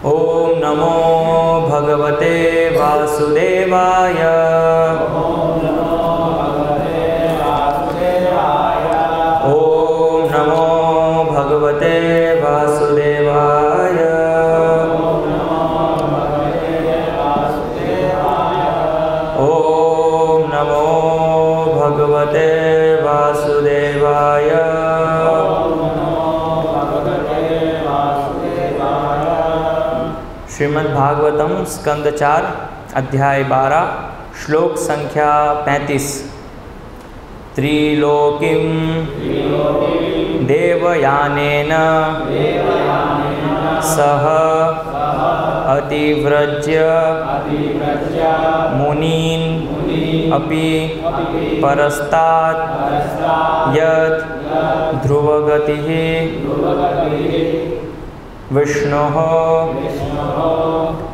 ओम नमो भगवते वासुदेवाय। ओम नमो भगवते वासुदेवाय। ओम नमो भगवते वासुदेवाय। श्रीमद् भागवतम स्कंद 4 अध्याय 12 श्लोक संख्या 35। त्रिलोकीं देवयानेन सह अतिव्रज्य मुनीन् अपि परस्तात् यत् ध्रुवगतिः विष्णोः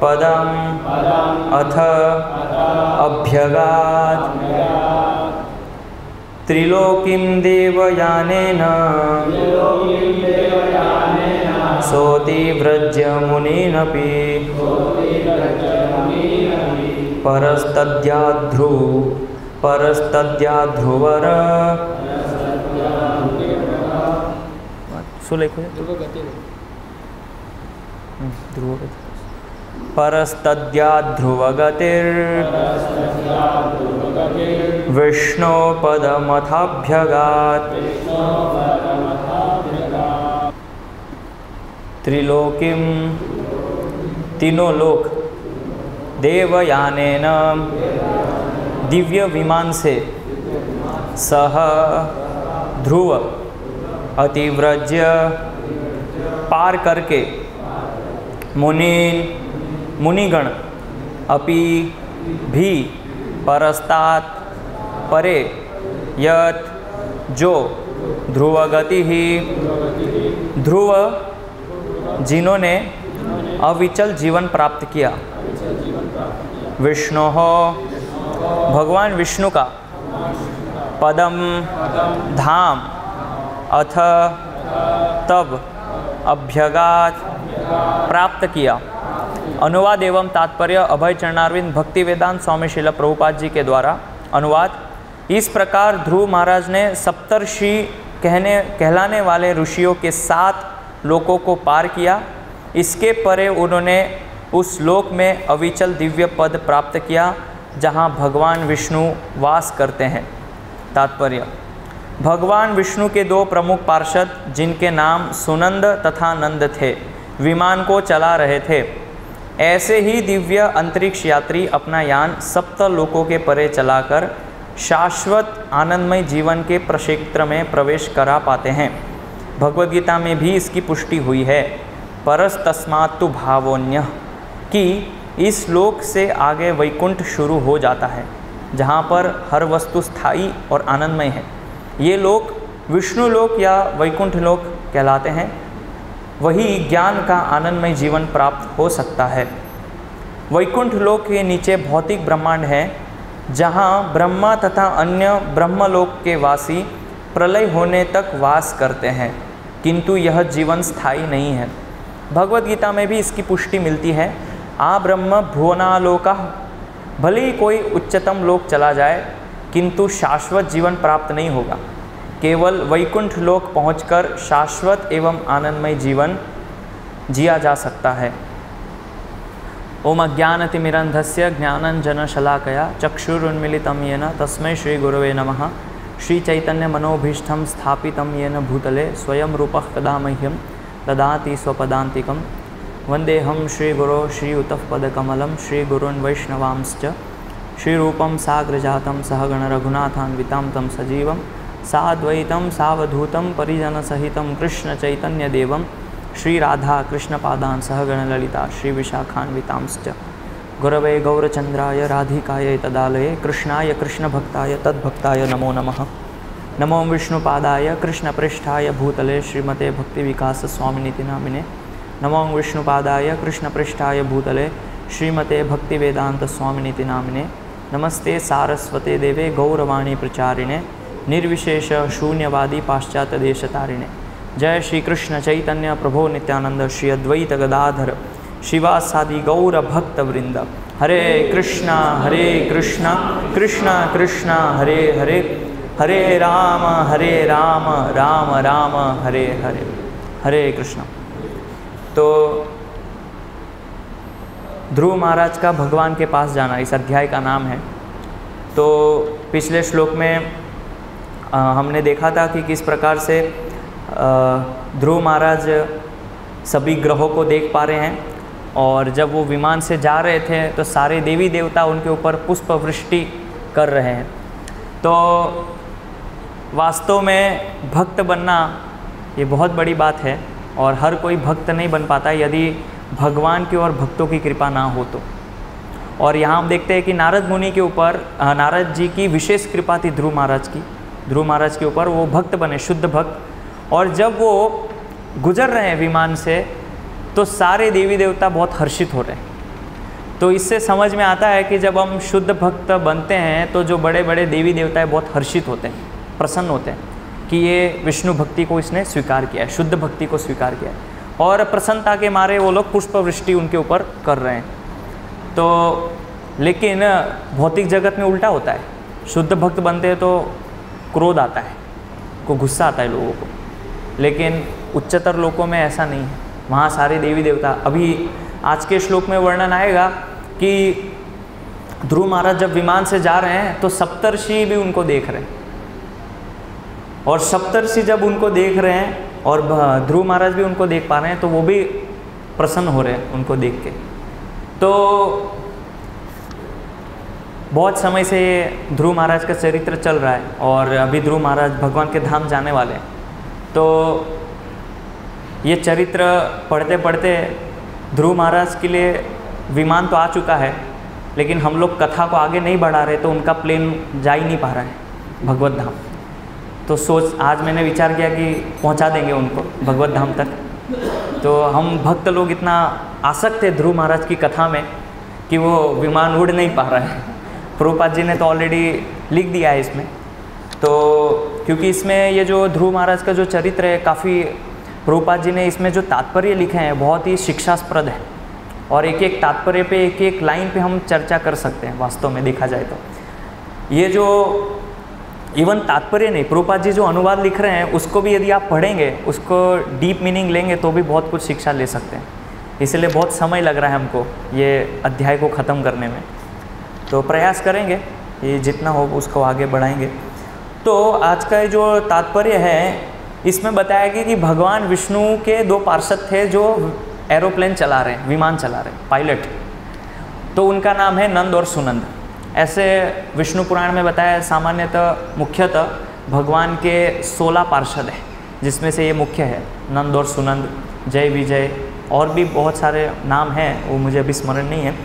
पदम् अथ अभ्यगात्। त्रिलोकीं देवयानेन सोऽतिव्रज्य मुनीनपि परस्तद्याध्रुवर परस्तद्याध्रुवगतिर्विष्णो पदमथाभ्यगात्। त्रिलोकीं तीनों लोक देवयानेन दिव्य विमान से सह ध्रुव अतिव्रज्य पार करके मुनिगण अपि भी परस्तात् परे यत् जो ध्रुवगति ही ध्रुव जिन्होंने अविचल जीवन प्राप्त किया। विष्णु भगवान विष्णु का पदम धाम अथ तब अभ्यगात प्राप्त किया। अनुवाद एवं तात्पर्य अभय चरणारविंद भक्ति वेदांत स्वामी श्रील प्रभुपाद जी के द्वारा। अनुवाद। इस प्रकार ध्रुव महाराज ने सप्तर्षि कहलाने वाले ऋषियों के 7 लोकों को पार किया। इसके परे उन्होंने उस लोक में अविचल दिव्य पद प्राप्त किया जहाँ भगवान विष्णु वास करते हैं। तात्पर्य। भगवान विष्णु के 2 प्रमुख पार्षद जिनके नाम सुनंद तथा नंद थे विमान को चला रहे थे। ऐसे ही दिव्य अंतरिक्ष यात्री अपना यान 7 लोकों के परे चलाकर शाश्वत आनंदमय जीवन के प्रक्षेत्र में प्रवेश करा पाते हैं। भगवद गीता में भी इसकी पुष्टि हुई है। परस्तस्मात्तु भावोन्यः कि इस लोक से आगे वैकुंठ शुरू हो जाता है जहाँ पर हर वस्तु स्थायी और आनंदमय है। ये लोक विष्णु लोक या वैकुंठ लोक कहलाते हैं। वही ज्ञान का आनंदमय जीवन प्राप्त हो सकता है। वैकुंठ लोक के नीचे भौतिक ब्रह्मांड है जहाँ ब्रह्मा तथा अन्य ब्रह्मलोक के वासी प्रलय होने तक वास करते हैं, किंतु यह जीवन स्थायी नहीं है। भगवद गीता में भी इसकी पुष्टि मिलती है। आ ब्रह्म भुवनालोका, भले ही कोई उच्चतम लोक चला जाए किंतु शाश्वत जीवन प्राप्त नहीं होगा। केवल वैकुंठ लोक पहुंचकर शाश्वत एवं आनंदमय जीवन जिया जा सकता है। ओम अज्ञानतिमिरन्धस्य ज्ञानाञ्जनशलाकया चक्षुरुन्मीलितं येन तस्मै श्रीगुरवे नमः। श्रीचैतन्यमनोभीष्टं स्थापितं येन भूतले स्वयं रूपः कदा मह्यं ददाति स्वपदान्तिकं। वन्देऽहं श्रीगुरो श्रीयुतपदकमलं श्रीगुरून् वैष्णवांश्च। श्रीरूपं साग्रजातं सहगण रघुनाथान्वितां तं सजीवं साद्वैतं सावधूतं परिजनसहितं कृष्णचैतन्यदेवं श्रीराधा कृष्णपादान् सहगण ललिता श्रीविशाखान्वितांश्च। गुरवे गौरचन्द्राय राधिकाय तदालये कृष्णाय कृष्णभक्ताय तद्भक्ताय नमो नमः। नमो विष्णुपादाय कृष्णपृष्ठाय भूतले श्रीमते भक्तिविकासस्वामिनिति नामिने। नमो विष्णुपादाय कृष्णपृष्ठाय भूतले श्रीमते भक्तिवेदान्तस्वामिनिति नामिने। नमस्ते सारस्वते देवे गौरवाणी प्रचारिणे निर्विशेष शून्यवादी पाश्चात्य देशतारिणे। जय श्री कृष्ण चैतन्य प्रभो नित्यानंद श्री अद्वैत गदाधर शिवासादि गौर भक्त वृंद। हरे कृष्णा कृष्णा कृष्णा हरे हरे, हरे राम राम राम हरे हरे। हरे कृष्णा। तो ध्रुव महाराज का भगवान के पास जाना इस अध्याय का नाम है। तो पिछले श्लोक में हमने देखा था कि किस प्रकार से ध्रुव महाराज सभी ग्रहों को देख पा रहे हैं, और जब वो विमान से जा रहे थे तो सारे देवी देवता उनके ऊपर पुष्प वृष्टि कर रहे हैं। तो वास्तव में भक्त बनना ये बहुत बड़ी बात है, और हर कोई भक्त नहीं बन पाता यदि भगवान की और भक्तों की कृपा ना हो तो। और यहाँ हम देखते हैं कि नारद मुनि के ऊपर नारद जी की विशेष कृपा थी ध्रुव महाराज के ऊपर, वो भक्त बने, शुद्ध भक्त। और जब वो गुजर रहे हैं विमान से तो सारे देवी देवता बहुत हर्षित हो रहे हैं। तो इससे समझ में आता है कि जब हम शुद्ध भक्त बनते हैं तो जो बड़े बड़े देवी देवता बहुत हर्षित होते हैं, प्रसन्न होते हैं कि ये विष्णु भक्ति को इसने स्वीकार किया है, शुद्ध भक्ति को स्वीकार किया है, और प्रसन्नता के मारे वो लोग पुष्प वृष्टि उनके ऊपर कर रहे हैं। तो लेकिन भौतिक जगत में उल्टा होता है, शुद्ध भक्त बनते हैं तो क्रोध आता है, को गुस्सा आता है लोगों को, लेकिन उच्चतर लोकों में ऐसा नहीं है। वहाँ सारे देवी देवता, अभी आज के श्लोक में वर्णन आएगा कि ध्रुव महाराज जब विमान से जा रहे हैं तो सप्तर्षि भी उनको देख रहे हैं, और सप्तर्षि जब उनको देख रहे हैं और ध्रुव महाराज भी उनको देख पा रहे हैं तो वो भी प्रसन्न हो रहे हैं उनको देख के। तो बहुत समय से ध्रुव महाराज का चरित्र चल रहा है, और अभी ध्रुव महाराज भगवान के धाम जाने वाले हैं। तो ये चरित्र पढ़ते पढ़ते ध्रुव महाराज के लिए विमान तो आ चुका है, लेकिन हम लोग कथा को आगे नहीं बढ़ा रहे, तो उनका प्लेन जा ही नहीं पा रहा है भगवत धाम। तो आज मैंने विचार किया कि पहुंचा देंगे उनको भगवत धाम तक। तो हम भक्त लोग इतना आसक्त थे ध्रुव महाराज की कथा में कि वो विमान उड़ नहीं पा रहा है। प्रभुपाद जी ने तो ऑलरेडी लिख दिया है इसमें। तो क्योंकि इसमें ये जो ध्रुव महाराज का जो चरित्र है, काफ़ी प्रभुपाद जी ने इसमें जो तात्पर्य लिखे हैं बहुत ही शिक्षास्पद है, और एक एक तात्पर्य पे एक एक लाइन पे हम चर्चा कर सकते हैं वास्तव में देखा जाए तो। ये जो इवन तात्पर्य नहीं, प्रभुपाद जी जो अनुवाद लिख रहे हैं उसको भी यदि आप पढ़ेंगे, उसको डीप मीनिंग लेंगे तो भी बहुत कुछ शिक्षा ले सकते हैं। इसलिए बहुत समय लग रहा है हमको ये अध्याय को ख़त्म करने में, तो प्रयास करेंगे, ये जितना हो उसको आगे बढ़ाएंगे। तो आज का जो तात्पर्य है इसमें बताया गया कि भगवान विष्णु के दो पार्षद थे जो एरोप्लेन चला रहे हैं, विमान चला रहे हैं, पायलट। तो उनका नाम है नंद और सुनंद। ऐसे विष्णु पुराण में बताया है, सामान्यतः मुख्यतः भगवान के 16 पार्षद हैं, जिसमें से ये मुख्य है नंद और सुनंद, जय विजय, और भी बहुत सारे नाम हैं, वो मुझे अभी स्मरण नहीं है।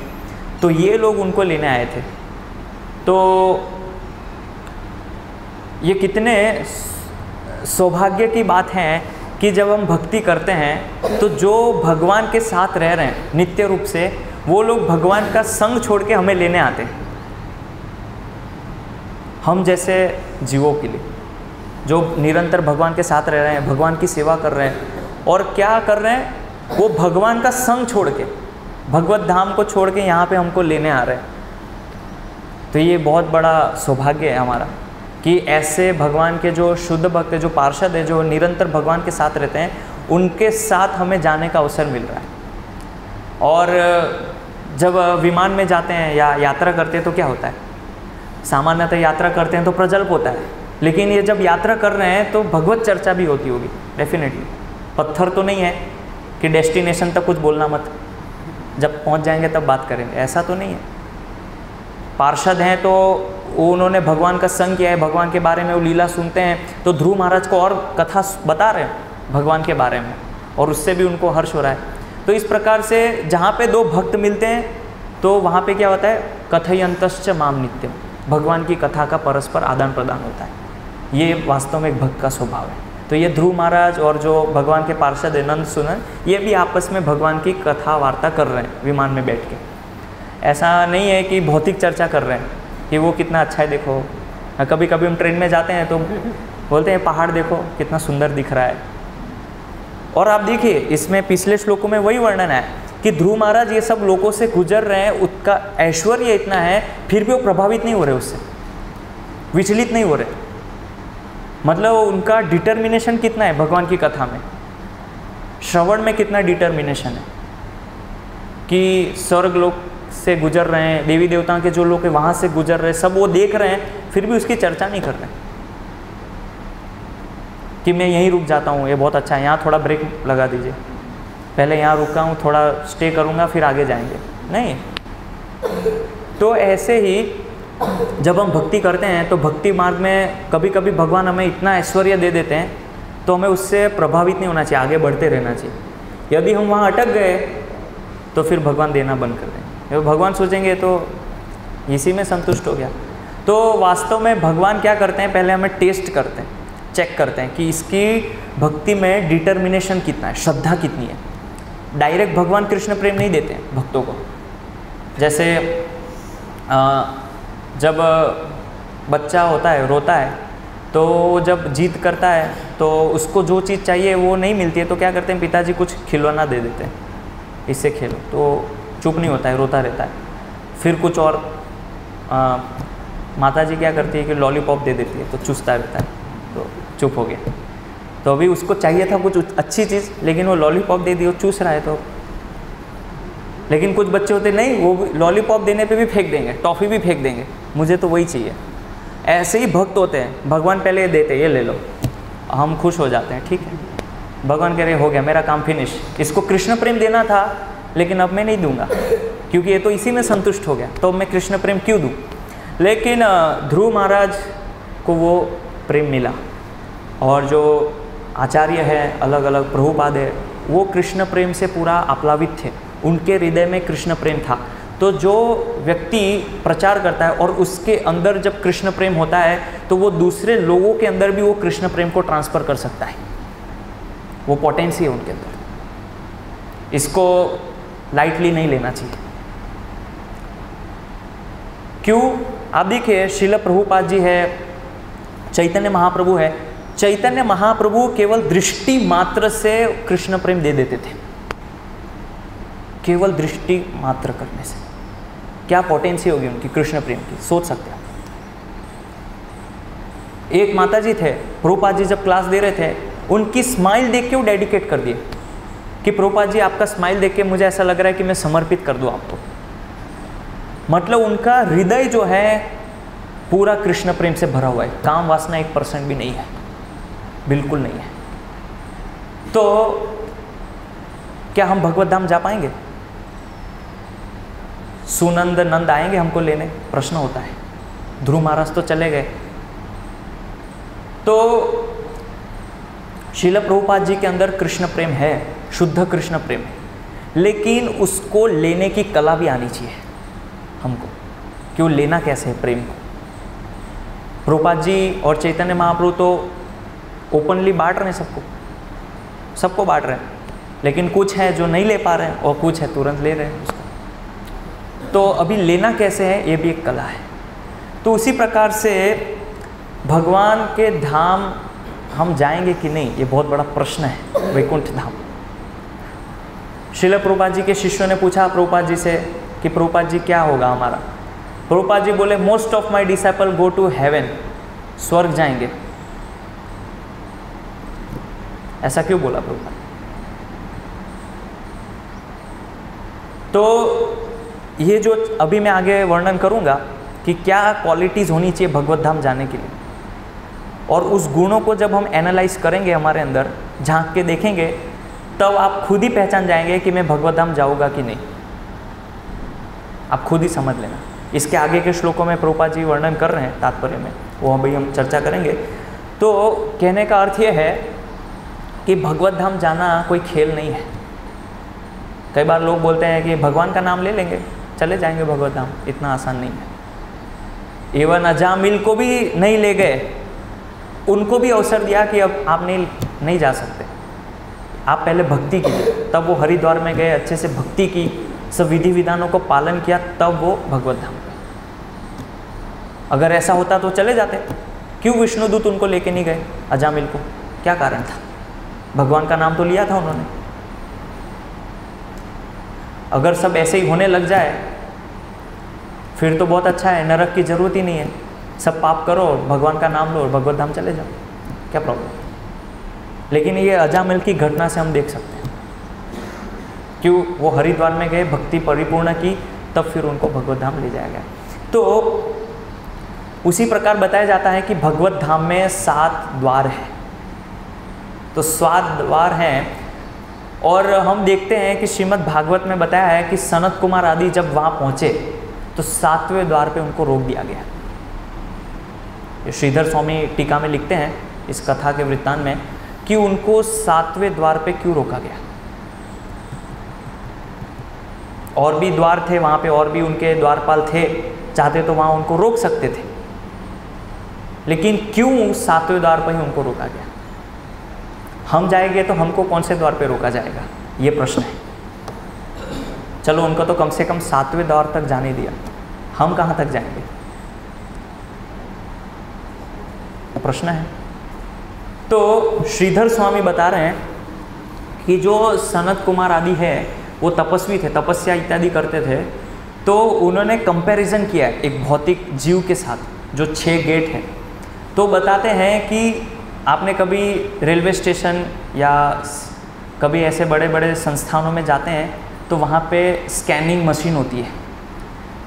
तो ये लोग उनको लेने आए थे। तो ये कितने सौभाग्य की बात है कि जब हम भक्ति करते हैं तो जो भगवान के साथ रह रहे हैं नित्य रूप से, वो लोग भगवान का संग छोड़ के हमें लेने आते हैं, हम जैसे जीवों के लिए जो निरंतर भगवान के साथ रह रहे हैं, भगवान की सेवा कर रहे हैं। और क्या कर रहे हैं, वो भगवान का संग छोड़ के, भगवत धाम को छोड़ के यहाँ पे हमको लेने आ रहे हैं। तो ये बहुत बड़ा सौभाग्य है हमारा कि ऐसे भगवान के जो शुद्ध भक्त, जो पार्षद है, जो निरंतर भगवान के साथ रहते हैं, उनके साथ हमें जाने का अवसर मिल रहा है। और जब विमान में जाते हैं या यात्रा करते हैं तो क्या होता है, सामान्यतः यात्रा करते हैं तो प्रजल्प होता है, लेकिन ये जब यात्रा कर रहे हैं तो भगवत चर्चा भी होती होगी डेफिनेटली। पत्थर तो नहीं है कि डेस्टिनेशन तक कुछ बोलना मत, जब पहुंच जाएंगे तब बात करेंगे, ऐसा तो नहीं है। पार्षद हैं तो उन्होंने भगवान का संग किया है, भगवान के बारे में वो लीला सुनते हैं, तो ध्रुव महाराज को और कथा बता रहे हैं भगवान के बारे में, और उससे भी उनको हर्ष हो रहा है। तो इस प्रकार से जहाँ पे दो भक्त मिलते हैं तो वहाँ पे क्या होता है, कथयंतश्च माम नित्यम, भगवान की कथा का परस्पर आदान प्रदान होता है। ये वास्तव में एक भक्त का स्वभाव है। तो ये ध्रुव महाराज और जो भगवान के पार्षद है नंद सुनंद, ये भी आपस में भगवान की कथा वार्ता कर रहे हैं विमान में बैठ के। ऐसा नहीं है कि भौतिक चर्चा कर रहे हैं कि वो कितना अच्छा है देखो। कभी कभी हम ट्रेन में जाते हैं तो बोलते हैं पहाड़ देखो कितना सुंदर दिख रहा है। और आप देखिए इसमें पिछले श्लोकों में वही वर्णन है कि ध्रुव महाराज ये सब लोगों से गुजर रहे हैं, उसका ऐश्वर्य इतना है, फिर भी वो प्रभावित नहीं हो रहे, उससे विचलित नहीं हो रहे। मतलब उनका डिटर्मिनेशन कितना है भगवान की कथा में, श्रवण में कितना डिटर्मिनेशन है कि स्वर्ग लोक से गुजर रहे हैं, देवी देवताओं के जो लोग हैं वहाँ से गुजर रहे हैं, सब वो देख रहे हैं, फिर भी उसकी चर्चा नहीं कर रहे कि मैं यहीं रुक जाता हूँ, ये बहुत अच्छा है, यहाँ थोड़ा ब्रेक लगा दीजिए, पहले यहाँ रुका हूँ, थोड़ा स्टे करूँगा, फिर आगे जाएंगे, नहीं। तो ऐसे ही जब हम भक्ति करते हैं तो भक्ति मार्ग में कभी कभी भगवान हमें इतना ऐश्वर्य दे देते हैं, तो हमें उससे प्रभावित नहीं होना चाहिए, आगे बढ़ते रहना चाहिए। यदि हम वहाँ अटक गए तो फिर भगवान देना बंद कर देंगे, भगवान सोचेंगे तो इसी में संतुष्ट हो गया। तो वास्तव में भगवान क्या करते हैं, पहले हमें टेस्ट करते हैं, चेक करते हैं कि इसकी भक्ति में डिटर्मिनेशन कितना है, श्रद्धा कितनी है। डायरेक्ट भगवान कृष्ण प्रेम नहीं देते हैं भक्तों को। जैसे जब बच्चा होता है, रोता है, तो जब जिद करता है तो उसको जो चीज़ चाहिए वो नहीं मिलती है, तो क्या करते हैं, पिताजी कुछ खिलौना दे देते हैं, इससे खेलो, तो चुप नहीं होता है, रोता रहता है। फिर कुछ और माताजी क्या करती है कि लॉलीपॉप दे देती है, तो चूसता रहता है, तो चुप हो गया। तो अभी उसको चाहिए था कुछ अच्छी चीज़, लेकिन वो लॉलीपॉप दे दी, वो चूस रहा है। तो लेकिन कुछ बच्चे होते नहीं, वो लॉलीपॉप देने पे भी फेंक देंगे, टॉफ़ी भी फेंक देंगे, मुझे तो वही चाहिए। ऐसे ही भक्त होते हैं, भगवान पहले ये देते, ये ले लो, हम खुश हो जाते हैं, ठीक है, भगवान कह रहे हो गया मेरा काम फिनिश। इसको कृष्ण प्रेम देना था, लेकिन अब मैं नहीं दूंगा, क्योंकि ये तो इसी में संतुष्ट हो गया, तो मैं कृष्ण प्रेम क्यों दूँ। लेकिन ध्रुव महाराज को वो प्रेम मिला, और जो आचार्य है, अलग अलग प्रभुपाद है, वो कृष्ण प्रेम से पूरा आप्लावित थे, उनके हृदय में कृष्ण प्रेम था। तो जो व्यक्ति प्रचार करता है और उसके अंदर जब कृष्ण प्रेम होता है, तो वो दूसरे लोगों के अंदर भी वो कृष्ण प्रेम को ट्रांसफ़र कर सकता है, वो पोटेंसी है उनके अंदर। इसको लाइटली नहीं लेना चाहिए। क्यों? आप देखिए, श्रील प्रभुपाद जी है, चैतन्य महाप्रभु है, चैतन्य महाप्रभु केवल दृष्टि मात्र से कृष्ण प्रेम दे देते थे, केवल दृष्टि मात्र करने से। क्या पोटेंसी होगी उनकी कृष्ण प्रेम की, सोच सकते हैं। एक माता जी थे, प्रभुपाद जी जब क्लास दे रहे थे, उनकी स्माइल देख के वो डेडिकेट कर दिए कि प्रभुपाद जी आपका स्माइल देख के मुझे ऐसा लग रहा है कि मैं समर्पित कर दूं आपको। मतलब उनका हृदय जो है पूरा कृष्ण प्रेम से भरा हुआ है, काम वासना 1% भी नहीं है, बिल्कुल नहीं है। तो क्या हम भगवत धाम जा पाएंगे? सुनंद नंद आएंगे हमको लेने? प्रश्न होता है। ध्रुव महाराज तो चले गए। तो श्रील प्रभुपाद जी के अंदर कृष्ण प्रेम है, शुद्ध कृष्ण प्रेम है, लेकिन उसको लेने की कला भी आनी चाहिए हमको कि वो लेना कैसे है प्रेम को। प्रभुपाद जी और चैतन्य महाप्रभु तो ओपनली बांट रहे हैं, सबको बांट रहे हैं, लेकिन कुछ है जो नहीं ले पा रहे हैं और कुछ है तुरंत ले रहे हैं उसको। तो अभी लेना कैसे है, ये भी एक कला है। तो उसी प्रकार से भगवान के धाम हम जाएंगे कि नहीं, ये बहुत बड़ा प्रश्न है, वैकुंठ धाम। श्रील प्रभुपाद जी के शिष्यों ने पूछा प्रभुपाद जी से कि प्रभुपाद जी क्या होगा हमारा? प्रभुपाद जी बोले, most of my disciple go to heaven, स्वर्ग जाएंगे। ऐसा क्यों बोला प्रभुपाद? तो ये जो अभी मैं आगे वर्णन करूंगा कि क्या क्वालिटीज़ होनी चाहिए भगवत धाम जाने के लिए, और उस गुणों को जब हम एनालाइज करेंगे, हमारे अंदर झांक के देखेंगे, तब आप खुद ही पहचान जाएंगे कि मैं भगवत धाम जाऊँगा कि नहीं। आप खुद ही समझ लेना। इसके आगे के श्लोकों में प्रभुपाद जी वर्णन कर रहे हैं तात्पर्य में, वो अभी हम चर्चा करेंगे। तो कहने का अर्थ ये है कि भगवत धाम जाना कोई खेल नहीं है। कई बार लोग बोलते हैं कि भगवान का नाम ले लेंगे, चले जाएंगे भगवत धाम, इतना आसान नहीं है। एवं अजामिल को भी नहीं ले गए, उनको भी अवसर दिया कि अब आप नहीं जा सकते, आप पहले भक्ति कीजिए। तब वो हरिद्वार में गए, अच्छे से भक्ति की, सब विधि विधानों को पालन किया, तब वो भगवत धाम गए। अगर ऐसा होता तो चले जाते। क्यों विष्णुदूत उनको लेके नहीं गए अजामिल को? क्या कारण था? भगवान का नाम तो लिया था उन्होंने। अगर सब ऐसे ही होने लग जाए फिर तो बहुत अच्छा है, नरक की ज़रूरत ही नहीं है। सब पाप करो और भगवान का नाम लो और भगवत धाम चले जाओ, क्या प्रॉब्लम। लेकिन ये अजामिल की घटना से हम देख सकते हैं क्यों वो हरिद्वार में गए, भक्ति परिपूर्ण की, तब फिर उनको भगवत धाम ले जाया गया। तो उसी प्रकार बताया जाता है कि भगवत धाम में 7 द्वार हैं। तो 7 द्वार हैं और हम देखते हैं कि श्रीमद् भागवत में बताया है कि सनत कुमार आदि जब वहाँ पहुँचे तो 7वें द्वार पे उनको रोक दिया गया। ये श्रीधर स्वामी टीका में लिखते हैं इस कथा के वृत्तांत में कि उनको 7वें द्वार पे क्यों रोका गया। और भी द्वार थे वहाँ पे, और भी उनके द्वारपाल थे, चाहते तो वहाँ उनको रोक सकते थे, लेकिन क्यों 7वें द्वार पर ही उनको रोका गया। हम जाएंगे तो हमको कौन से द्वार पे रोका जाएगा, ये प्रश्न है। चलो उनको तो कम से कम 7वें द्वार तक जाने दिया, हम कहाँ तक जाएंगे, प्रश्न है। तो श्रीधर स्वामी बता रहे हैं कि जो सनत कुमार आदि है वो तपस्वी थे, तपस्या इत्यादि करते थे। तो उन्होंने कंपैरिजन किया एक भौतिक जीव के साथ जो 6 गेट हैं। तो बताते हैं कि आपने कभी रेलवे स्टेशन या कभी ऐसे बड़े बड़े संस्थानों में जाते हैं तो वहाँ पे स्कैनिंग मशीन होती है।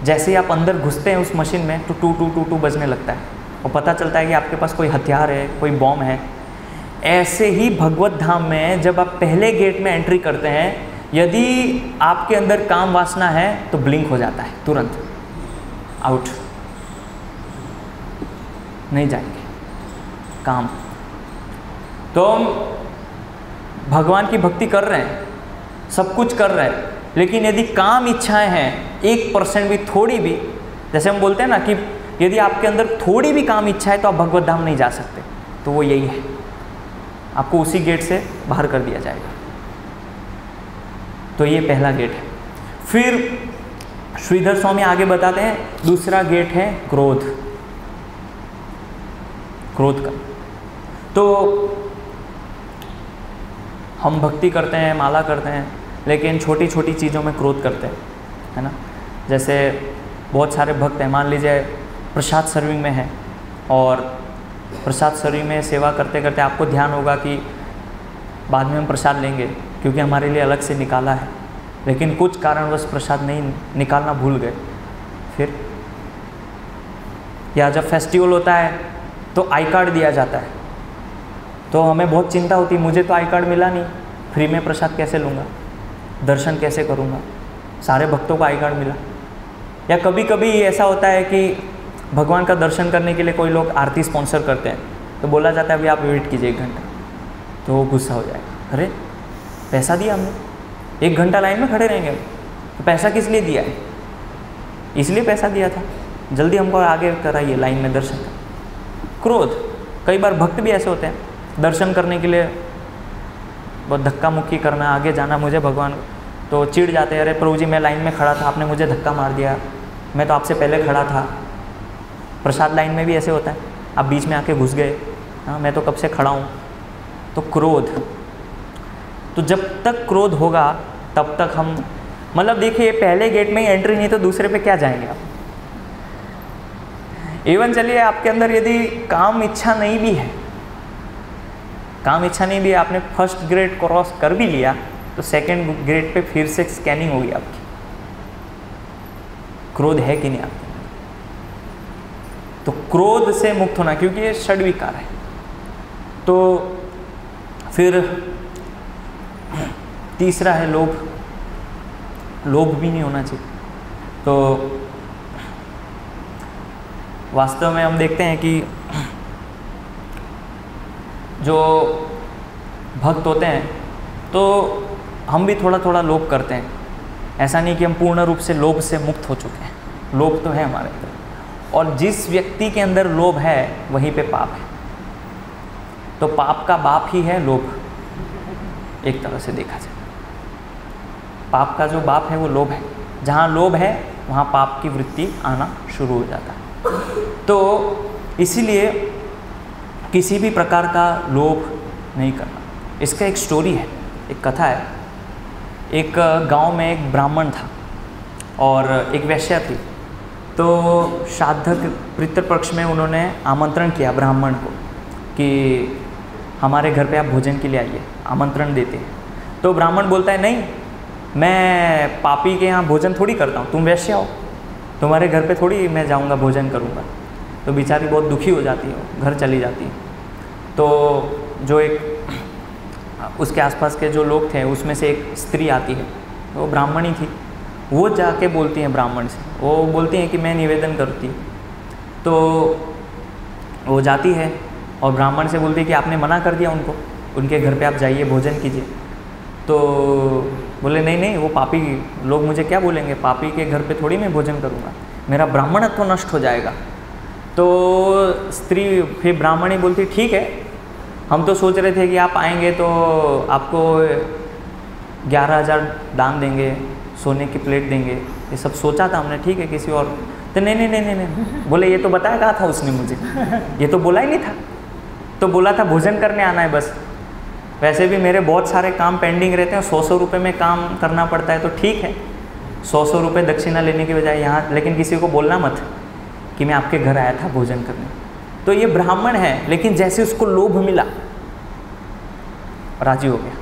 जैसे ही आप अंदर घुसते हैं उस मशीन में तो टू टू टू टू बजने लगता है और पता चलता है कि आपके पास कोई हथियार है, कोई बॉम्ब है। ऐसे ही भगवत धाम में जब आप पहले गेट में एंट्री करते हैं, यदि आपके अंदर काम वासना है तो ब्लिंक हो जाता है, तुरंत आउट, नहीं जाएंगे काम। तो हम भगवान की भक्ति कर रहे हैं, सब कुछ कर रहे हैं, लेकिन यदि काम इच्छाएं हैं 1% भी, थोड़ी भी, जैसे हम बोलते हैं ना कि यदि आपके अंदर थोड़ी भी काम इच्छा है तो आप भगवत धाम नहीं जा सकते, तो वो यही है, आपको उसी गेट से बाहर कर दिया जाएगा। तो ये पहला गेट है। फिर श्रीधर स्वामी आगे बताते हैं दूसरा गेट है क्रोध, क्रोध का। तो हम भक्ति करते हैं, माला करते हैं, लेकिन छोटी छोटी चीज़ों में क्रोध करते हैं, है ना। जैसे बहुत सारे भक्त हैं, मान लीजिए प्रसाद सर्विंग में है और प्रसाद सर्विंग में सेवा करते करते आपको ध्यान होगा कि बाद में हम प्रसाद लेंगे क्योंकि हमारे लिए अलग से निकाला है, लेकिन कुछ कारणवश प्रसाद नहीं निकालना भूल गए। फिर या जब फेस्टिवल होता है तो आई कार्ड दिया जाता है, तो हमें बहुत चिंता होती है, मुझे तो आई कार्ड मिला नहीं, फ्री में प्रसाद कैसे लूँगा, दर्शन कैसे करूँगा, सारे भक्तों को आई कार्ड मिला। या कभी कभी ऐसा होता है कि भगवान का दर्शन करने के लिए कोई लोग आरती स्पॉन्सर करते हैं, तो बोला जाता है अभी आप वेट कीजिए 1 घंटा, तो वो गुस्सा हो जाएगा, अरे पैसा दिया हमने, 1 घंटा लाइन में खड़े रहेंगे, तो पैसा किस लिए दिया है, इसलिए पैसा दिया था, जल्दी हमको आगे कराइए लाइन में दर्शन कर। क्रोध, कई बार भक्त भी ऐसे होते हैं, दर्शन करने के लिए बहुत धक्का मुक्की करना, आगे जाना मुझे भगवान, तो चिढ़ जाते हैं, अरे प्रभु जी मैं लाइन में खड़ा था, आपने मुझे धक्का मार दिया, मैं तो आपसे पहले खड़ा था। प्रसाद लाइन में भी ऐसे होता है, आप बीच में आके घुस गए, हाँ मैं तो कब से खड़ा हूँ। तो क्रोध, तो जब तक क्रोध होगा तब तक हम, मतलब देखिए पहले गेट में ही एंट्री नहीं तो दूसरे पे क्या जाएंगे आप। इवन चलिए आपके अंदर यदि काम इच्छा नहीं भी है, काम इच्छा नहीं भी है, आपने फर्स्ट ग्रेड क्रॉस कर भी लिया तो सेकंड ग्रेड पे फिर से स्कैनिंग होगी आपकी, क्रोध है कि नहीं आपके। तो क्रोध से मुक्त होना, क्योंकि ये षड्विकार है। तो फिर तीसरा है लोभ, लोभ भी नहीं होना चाहिए। तो वास्तव में हम देखते हैं कि जो भक्त होते हैं तो हम भी थोड़ा थोड़ा लोभ करते हैं, ऐसा नहीं कि हम पूर्ण रूप से लोभ से मुक्त हो चुके हैं, लोभ तो है हमारे अंदर, और जिस व्यक्ति के अंदर लोभ है वहीं पे पाप है। तो पाप का बाप ही है लोभ, एक तरह से देखा जाए पाप का जो बाप है वो लोभ है। जहाँ लोभ है वहाँ पाप की वृत्ति आना शुरू हो जाता है। तो इसीलिए किसी भी प्रकार का लोभ नहीं करना। इसका एक स्टोरी है, एक कथा है एक गांव में एक ब्राह्मण था और एक वैश्या थी। तो श्राद्ध पितृपक्ष में उन्होंने आमंत्रण किया ब्राह्मण को कि हमारे घर पे आप भोजन के लिए आइए, आमंत्रण देते हैं। तो ब्राह्मण बोलता है नहीं, मैं पापी के यहाँ भोजन थोड़ी करता हूँ, तुम वैश्या हो, तुम्हारे घर पे थोड़ी मैं जाऊँगा भोजन करूँगा। तो बेचारी बहुत दुखी हो जाती है, घर चली जाती है। तो जो एक उसके आसपास के जो लोग थे उसमें से एक स्त्री आती है, वो ब्राह्मणी थी, वो जाके बोलती हैं ब्राह्मण से, वो बोलती हैं कि मैं निवेदन करती हूँ। तो वो जाती है और ब्राह्मण से बोलती है कि आपने मना कर दिया उनको, उनके घर पे आप जाइए भोजन कीजिए। तो बोले नहीं नहीं, वो पापी लोग मुझे क्या बोलेंगे, पापी के घर पे थोड़ी मैं भोजन करूँगा, मेरा ब्राह्मणत्व नष्ट हो जाएगा। तो स्त्री फिर ब्राह्मणी बोलती ठीक है, हम तो सोच रहे थे कि आप आएंगे तो आपको 11,000 दान देंगे, सोने की प्लेट देंगे, ये सब सोचा था हमने, ठीक है किसी और। तो नहीं नहीं नहीं नहीं नहीं, बोले ये तो बताया कहा था उसने मुझे, ये तो बोला ही नहीं था, तो बोला था भोजन करने आना है बस। वैसे भी मेरे बहुत सारे काम पेंडिंग रहते हैं, 100 रुपये में काम करना पड़ता है, तो ठीक है 100 रुपये दक्षिणा लेने की बजाय यहाँ, लेकिन किसी को बोलना मत कि मैं आपके घर आया था भोजन करने। तो ये ब्राह्मण है, लेकिन जैसे उसको लोभ मिला राजी हो गया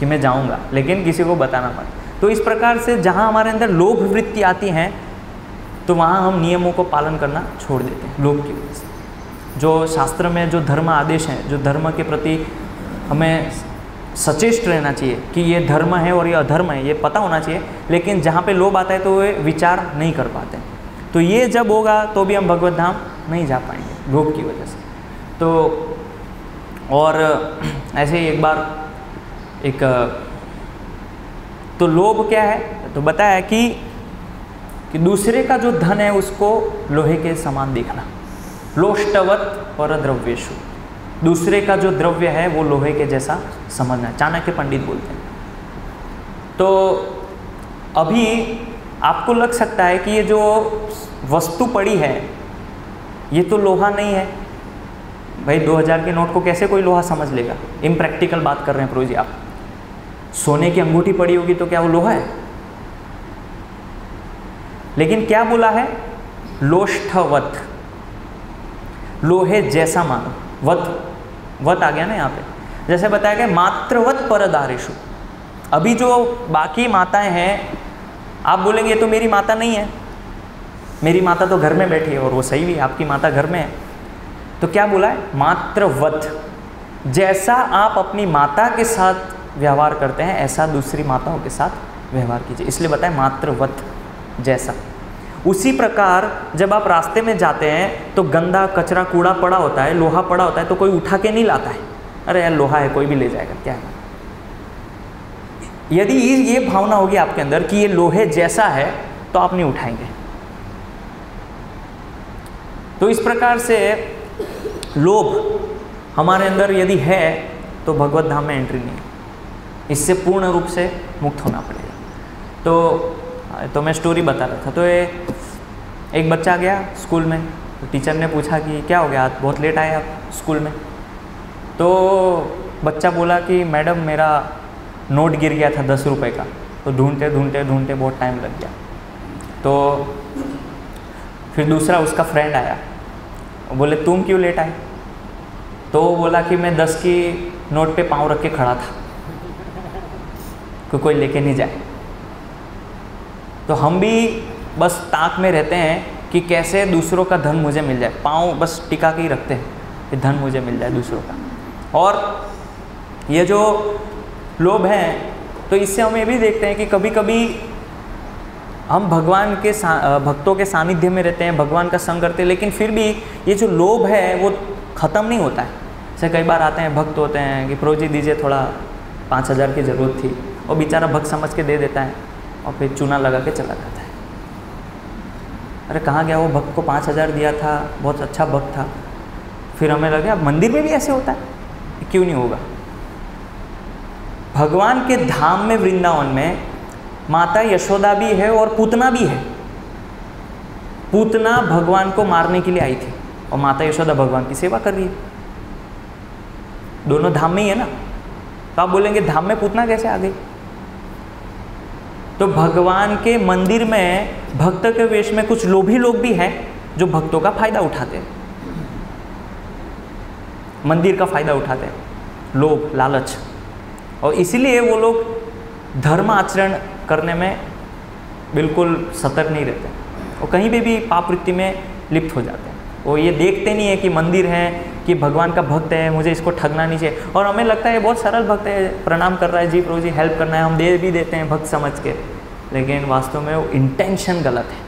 कि मैं जाऊँगा, लेकिन किसी को बताना मत। तो इस प्रकार से जहाँ हमारे अंदर लोभ वृत्ति आती हैं तो वहाँ हम नियमों को पालन करना छोड़ देते हैं लोभ की वजह से। जो शास्त्र में जो धर्म आदेश हैं, जो धर्म के प्रति हमें सचेष्ट रहना चाहिए कि ये धर्म है और ये अधर्म है, ये पता होना चाहिए, लेकिन जहाँ पे लोभ आता है तो वे विचार नहीं कर पाते। तो ये जब होगा तो भी हम भगवत धाम नहीं जा पाएंगे लोभ की वजह से। तो और ऐसे ही एक बार तो लोभ क्या है, तो बताया कि दूसरे का जो धन है उसको लोहे के समान देखना, लोष्टवत परद्रव्येषु, दूसरे का जो द्रव्य है वो लोहे के जैसा समझना, चाणक्य पंडित बोलते हैं। तो अभी आपको लग सकता है कि ये जो वस्तु पड़ी है ये तो लोहा नहीं है भाई, 2000 के नोट को कैसे कोई लोहा समझ लेगा, इम्प्रैक्टिकल बात कर रहे हैं प्रो जी आप। सोने की अंगूठी पड़ी होगी तो क्या वो लोहा है? लेकिन क्या बोला है, लोष्ठवत, लोहे जैसा मानो, वत आ गया ना यहाँ पे। जैसे बताया गया मात्रवत परदारेषु, अभी जो बाकी माताएं हैं आप बोलेंगे ये तो मेरी माता नहीं है, मेरी माता तो घर में बैठी है, और वो सही भी, आपकी माता घर में है। तो क्या बोला है, मात्रवत, जैसा आप अपनी माता के साथ व्यवहार करते हैं ऐसा दूसरी माताओं के साथ व्यवहार कीजिए, इसलिए बताएं मात्रवत जैसा। उसी प्रकार जब आप रास्ते में जाते हैं तो गंदा कचरा कूड़ा पड़ा होता है, लोहा पड़ा होता है, तो कोई उठा के नहीं लाता है, अरे यार लोहा है कोई भी ले जाएगा क्या है। यदि ये भावना होगी आपके अंदर कि ये लोहे जैसा है तो आप नहीं उठाएंगे। तो इस प्रकार से लोभ हमारे अंदर यदि है तो भगवत धाम में एंट्री नहीं, इससे पूर्ण रूप से मुक्त होना पड़ेगा। तो मैं स्टोरी बता रहा था, तो एक बच्चा गया स्कूल में, तो टीचर ने पूछा कि क्या हो गया, आज बहुत लेट आए आप स्कूल में। तो बच्चा बोला कि मैडम मेरा नोट गिर गया था 10 रुपये का, तो ढूंढते ढूंढते ढूंढते बहुत टाइम लग गया। तो फिर दूसरा उसका फ्रेंड आया, बोले तुम क्यों लेट आए? तो वो बोला कि मैं 10 की नोट पे पाँव रख के खड़ा था कि कोई लेके नहीं जाए। तो हम भी बस ताक में रहते हैं कि कैसे दूसरों का धन मुझे मिल जाए, पाँव बस टिका के ही रखते हैं कि धन मुझे मिल जाए दूसरों का। और ये जो लोभ है तो इससे हम ये भी देखते हैं कि कभी कभी हम भगवान के भक्तों के सानिध्य में रहते हैं, भगवान का संग करते हैं, लेकिन फिर भी ये जो लोभ है वो ख़त्म नहीं होता है। जैसे कई बार आते हैं भक्त होते हैं कि प्रो जी दीजिए थोड़ा 5000 की ज़रूरत थी, और बेचारा भक्त समझ के दे देता है और फिर चूना लगा के चला जाता है। अरे कहाँ गया वो भक्त को 5000 दिया था, बहुत अच्छा भक्त था। फिर हमें लगे मंदिर में भी ऐसे होता है, क्यों नहीं होगा। भगवान के धाम में वृंदावन में माता यशोदा भी है और पूतना भी है। पूतना भगवान को मारने के लिए आई थी और माता यशोदा भगवान की सेवा कर रही है। दोनों धाम में ही है ना। तो आप बोलेंगे धाम में पूतना कैसे आ गई? तो भगवान के मंदिर में भक्त के वेश में कुछ लोभी लोग भी हैं जो भक्तों का फायदा उठाते हैं, मंदिर का फायदा उठाते हैं, लोभ लालच, और इसीलिए वो लोग धर्म आचरण करने में बिल्कुल सतर्क नहीं रहते और कहीं भी पाप वृत्ति में लिप्त हो जाते हैं। वो ये देखते नहीं है कि मंदिर है, कि भगवान का भक्त है, मुझे इसको ठगना नहीं चाहिए। और हमें लगता है बहुत सरल भक्त है, प्रणाम कर रहा है, जी प्रभु जी हेल्प करना है, हम दे भी देते हैं भक्त समझ के, लेकिन वास्तव में वो इंटेंशन गलत है,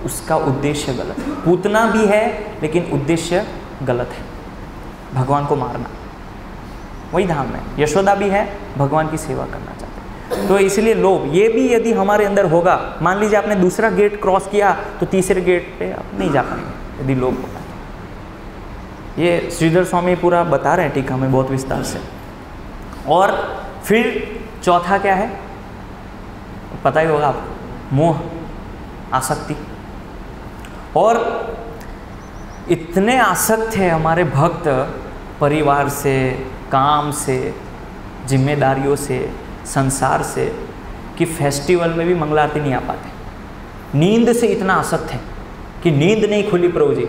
उसका उद्देश्य गलत है। पूतना भी है लेकिन उद्देश्य गलत है, भगवान को मारना। वही धाम में यशोदा भी है, भगवान की सेवा करना चाहते हैं। तो इसलिए लोभ ये भी यदि हमारे अंदर होगा, मान लीजिए आपने दूसरा गेट क्रॉस किया तो तीसरे गेट पे आप नहीं जा पाएंगे यदि लोभ होगा। ये श्रीधर स्वामी पूरा बता रहे हैं टीका में बहुत विस्तार से। और फिर चौथा क्या है, पता ही होगा आपको, मोह, आसक्ति। और इतने आसक्त है हमारे भक्त परिवार से, काम से, जिम्मेदारियों से, संसार से, कि फेस्टिवल में भी मंगला आरती नहीं आ पाते। नींद से इतना आसक्त है कि नींद नहीं खुली प्रभु जी,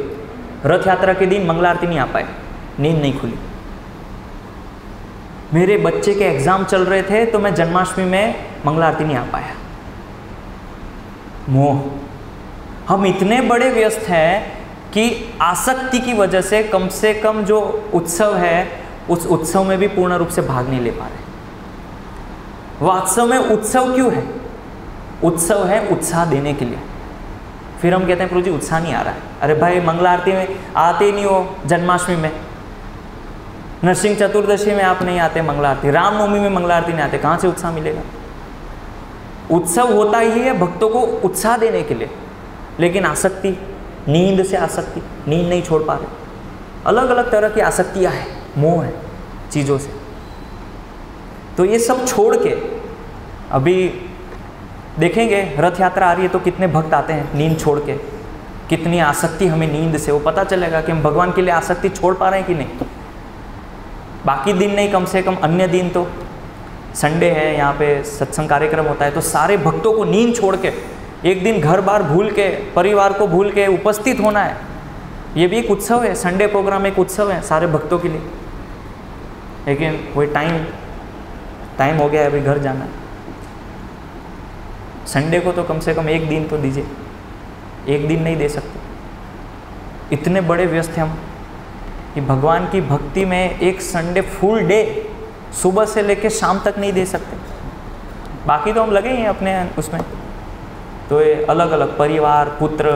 रथ यात्रा के दिन मंगला आरती नहीं आ पाए, नींद नहीं खुली। मेरे बच्चे के एग्जाम चल रहे थे तो मैं जन्माष्टमी में मंगला आरती नहीं आ पाया। मोह, हम इतने बड़े व्यस्त हैं कि आसक्ति की वजह से कम जो उत्सव है उस उत्सव में भी पूर्ण रूप से भाग नहीं ले पा रहे। वास्तव में उत्सव क्यों है? उत्सव है उत्साह देने के लिए। फिर हम कहते हैं प्रभु जी उत्साह नहीं आ रहा है। अरे भाई मंगला आरती में आते ही नहीं हो, जन्माष्टमी में, नरसिंह चतुर्दशी में आप नहीं आते मंगला आरती, रामनवमी में मंगला आरती नहीं आते, कहाँ से उत्साह मिलेगा? उत्सव होता ही है भक्तों को उत्साह देने के लिए, लेकिन आसक्ति, नींद से आसक्ति, नींद नहीं छोड़ पा रहे, अलग अलग तरह की आसक्तियाँ हैं, मोह है चीज़ों से। तो ये सब छोड़ के अभी देखेंगे रथ यात्रा आ रही है तो कितने भक्त आते हैं नींद छोड़ के, कितनी आसक्ति हमें नींद से, वो पता चलेगा कि हम भगवान के लिए आसक्ति छोड़ पा रहे हैं कि नहीं। बाकी दिन नहीं, कम से कम अन्य दिन तो, संडे है, यहाँ पे सत्संग कार्यक्रम होता है, तो सारे भक्तों को नींद छोड़ के एक दिन घर बार भूल के, परिवार को भूल के उपस्थित होना है। ये भी एक उत्सव है, संडे प्रोग्राम एक उत्सव है सारे भक्तों के लिए। लेकिन वही टाइम हो गया है, अभी घर जाना है। संडे को तो कम से कम एक दिन तो दीजिए, एक दिन नहीं दे सकते। इतने बड़े व्यस्त हैं हम कि भगवान की भक्ति में एक संडे फुल डे सुबह से लेकर शाम तक नहीं दे सकते। बाकी तो हम लगे हैं अपने उसमें, तो ये अलग अलग परिवार, पुत्र,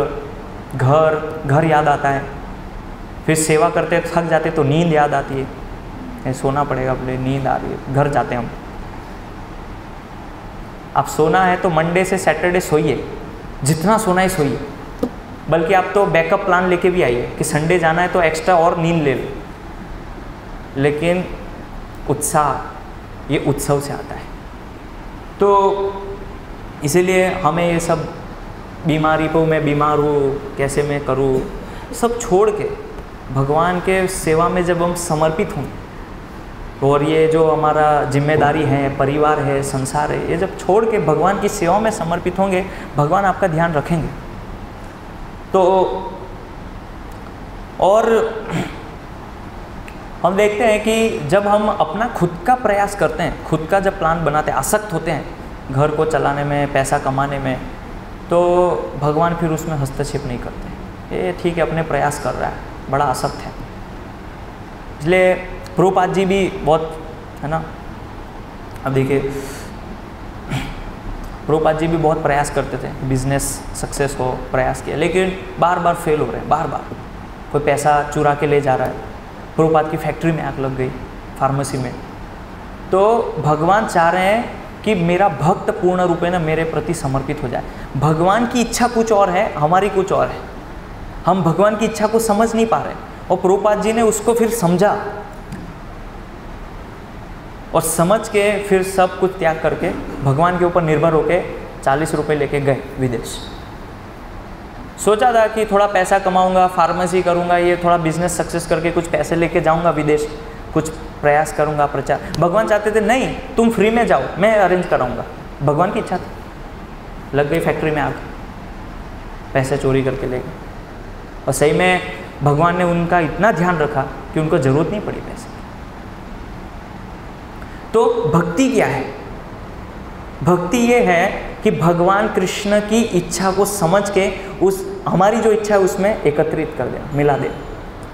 घर याद आता है, फिर सेवा करते थक जाते तो नींद याद आती है, सोना पड़ेगा, बोले नींद आ रही है, घर जाते हम। आप सोना है तो मंडे से सैटरडे सोइए, जितना सोना है सोइए, बल्कि आप तो बैकअप प्लान लेके भी आइए कि संडे जाना है तो एक्स्ट्रा और नींद ले लो। लेकिन उत्साह ये उत्सव से आता है। तो इसीलिए हमें ये सब बीमारी को, मैं बीमार हूँ कैसे मैं करूँ, सब छोड़ के भगवान के सेवा में जब हम समर्पित हों, और ये जो हमारा जिम्मेदारी है, परिवार है, संसार है, ये जब छोड़ के भगवान की सेवा में समर्पित होंगे, भगवान आपका ध्यान रखेंगे। तो और हम देखते हैं कि जब हम अपना खुद का प्रयास करते हैं, खुद का जब प्लान बनाते हैं, आसक्त होते हैं घर को चलाने में, पैसा कमाने में, तो भगवान फिर उसमें हस्तक्षेप नहीं करते। ये ठीक है, अपने प्रयास कर रहा है, बड़ा आसक्त है। इसलिए प्रभुपाद जी भी बहुत, है ना, अब देखिए प्रभुपाद जी भी बहुत प्रयास करते थे, बिजनेस सक्सेस हो, प्रयास किया, लेकिन बार बार फेल हो रहे हैं, बार बार कोई पैसा चुरा के ले जा रहा है। प्रभुपाद की फैक्ट्री में आग लग गई, फार्मेसी में। तो भगवान चाह रहे हैं कि मेरा भक्त पूर्ण रूपेण मेरे प्रति समर्पित हो जाए। भगवान की इच्छा कुछ और है, हमारी कुछ और है। हम भगवान की इच्छा को समझ नहीं पा रहे, और प्रभुपाद जी ने उसको फिर समझा, और समझ के फिर सब कुछ त्याग करके भगवान के ऊपर निर्भर होके 40 रुपये लेके गए विदेश। सोचा था कि थोड़ा पैसा कमाऊंगा, फार्मेसी करूंगा, ये थोड़ा बिजनेस सक्सेस करके कुछ पैसे लेके जाऊंगा विदेश, कुछ प्रयास करूंगा, प्रचार। भगवान चाहते थे नहीं, तुम फ्री में जाओ, मैं अरेंज कराऊंगा, भगवान की इच्छा थी, लग गई फैक्ट्री में आग, पैसे चोरी करके ले गए। और सही में भगवान ने उनका इतना ध्यान रखा कि उनको ज़रूरत नहीं पड़ी पैसे की। तो भक्ति क्या है? भक्ति ये है कि भगवान कृष्ण की इच्छा को समझ के उस हमारी जो इच्छा है उसमें एकत्रित कर देना, मिला देना,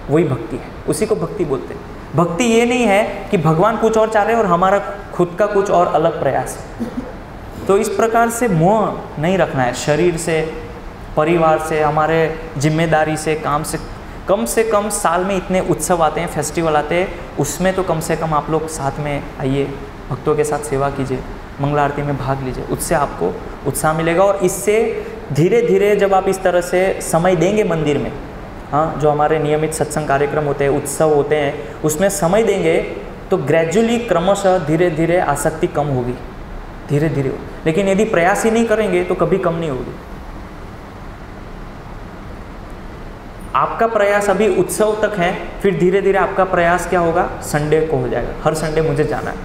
वही भक्ति है। उसी को भक्ति बोलते हैं। भक्ति ये नहीं है कि भगवान कुछ और चाह रहे हैं और हमारा खुद का कुछ और अलग प्रयास है। तो इस प्रकार से मोह नहीं रखना है शरीर से, परिवार से, हमारे जिम्मेदारी से, काम से। कम साल में इतने उत्सव आते हैं, फेस्टिवल आते हैं, उसमें तो कम से कम आप लोग साथ में आइए, भक्तों के साथ सेवा कीजिए, मंगला आरती में भाग लीजिए, उससे आपको उत्साह मिलेगा। और इससे धीरे धीरे जब आप इस तरह से समय देंगे मंदिर में, हाँ, जो हमारे नियमित सत्संग कार्यक्रम होते हैं, उत्सव होते हैं, उसमें समय देंगे तो ग्रेजुअली क्रमशः धीरे धीरे आसक्ति कम होगी, धीरे धीरे। लेकिन यदि प्रयास ही नहीं करेंगे तो कभी कम नहीं होगी। आपका प्रयास अभी उत्सव तक है, फिर धीरे धीरे आपका प्रयास क्या होगा, संडे को हो जाएगा, हर संडे मुझे जाना है।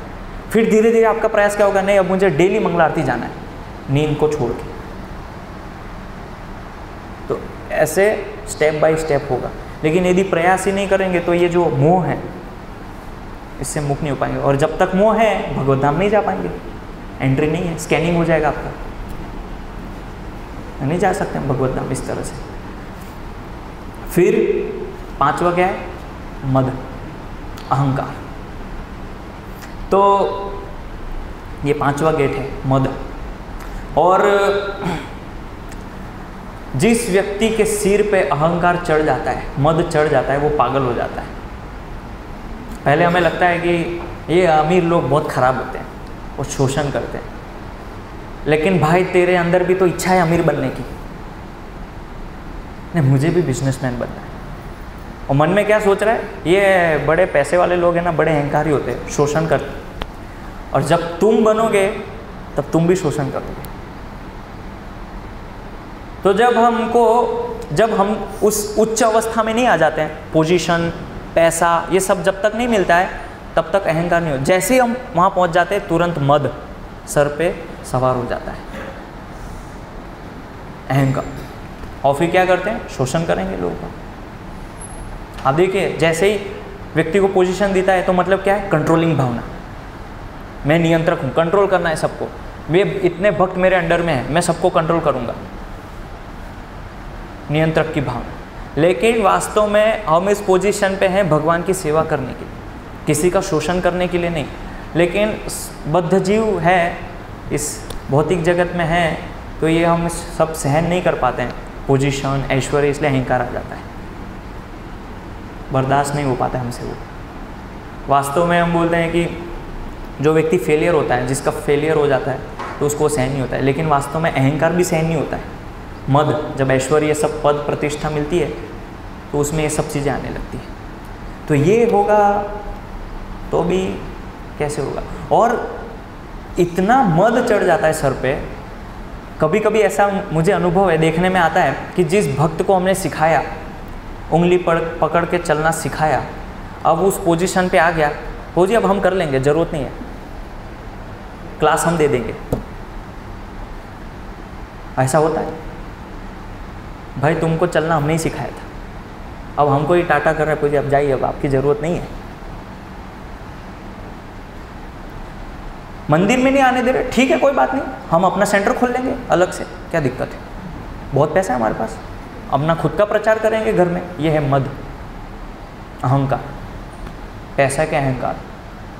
फिर धीरे धीरे आपका प्रयास क्या होगा, नहीं अब मुझे डेली मंगला आरती जाना है, नींद को छोड़ के। तो ऐसे स्टेप बाय स्टेप होगा। लेकिन यदि प्रयास ही नहीं करेंगे तो ये जो मोह है इससे मुक्त नहीं हो पाएंगे। और जब तक मोह है भगवत धाम नहीं जा पाएंगे, एंट्री नहीं है, स्कैनिंग हो जाएगा आपका, नहीं जा सकते हम भगवत धाम इस तरह से। फिर पांचवा क्या है, मद, अहंकार। तो ये पांचवा गेट है, मद। और जिस व्यक्ति के सिर पे अहंकार चढ़ जाता है, मद चढ़ जाता है, वो पागल हो जाता है। पहले हमें लगता है कि ये अमीर लोग बहुत खराब होते हैं, वो शोषण करते हैं, लेकिन भाई तेरे अंदर भी तो इच्छा है अमीर बनने की, नहीं मुझे भी बिजनेसमैन बनना है। और मन में क्या सोच रहा है, ये बड़े पैसे वाले लोग हैं ना, बड़े अहंकारी होते हैं, शोषण करते हैं, और जब तुम बनोगे तब तुम भी शोषण करोगे। तो जब हम उस उच्च अवस्था में नहीं आ जाते हैं, पोजीशन, पैसा, ये सब जब तक नहीं मिलता है तब तक अहंकार नहीं हो। जैसे ही हम वहाँ पहुँच जाते हैं तुरंत मद सर पे सवार हो जाता है, अहंकार। और फिर क्या करते हैं, शोषण करेंगे लोगों का। आप देखिए, जैसे ही व्यक्ति को पोजीशन देता है तो मतलब क्या है, कंट्रोलिंग भावना, मैं नियंत्रक हूँ, कंट्रोल करना है सबको, वे इतने भक्त मेरे अंडर में है, मैं सबको कंट्रोल करूँगा, नियंत्रक की भावना। लेकिन वास्तव में हम इस पोजीशन पे हैं भगवान की सेवा करने के लिए, किसी का शोषण करने के लिए नहीं। लेकिन बद्ध जीव है, इस भौतिक जगत में है, तो ये हम सब सहन नहीं कर पाते हैं, पोजीशन, ऐश्वर्य, इसलिए अहंकार आ जाता है, बर्दाश्त नहीं हो पाता है हमसे वो। वास्तव में हम बोलते हैं कि जो व्यक्ति फेलियर होता है, जिसका फेलियर हो जाता है तो उसको सहन नहीं होता है, लेकिन वास्तव में अहंकार भी सहन नहीं होता है। मद, जब ऐश्वर्य, सब पद प्रतिष्ठा मिलती है तो उसमें ये सब चीज़ें आने लगती हैं। तो ये होगा तो भी कैसे होगा। और इतना मद चढ़ जाता है सर पे, कभी कभी ऐसा मुझे अनुभव है, देखने में आता है कि जिस भक्त को हमने सिखाया, उंगली पकड़ के चलना सिखाया, अब उस पोजीशन पे आ गया, हो जी अब हम कर लेंगे, ज़रूरत नहीं है, क्लास हम दे देंगे। ऐसा होता है, भाई तुमको चलना हमने ही सिखाया था, अब हमको ही टाटा कर रहे हैं, पूछिए अब जाइए, अब आपकी ज़रूरत नहीं है। मंदिर में नहीं आने दे रहे, ठीक है कोई बात नहीं, हम अपना सेंटर खोल लेंगे अलग से, क्या दिक्कत है, बहुत पैसा है हमारे पास, अपना खुद का प्रचार करेंगे घर में। ये है मद, अहंकार, पैसा के अहंकार,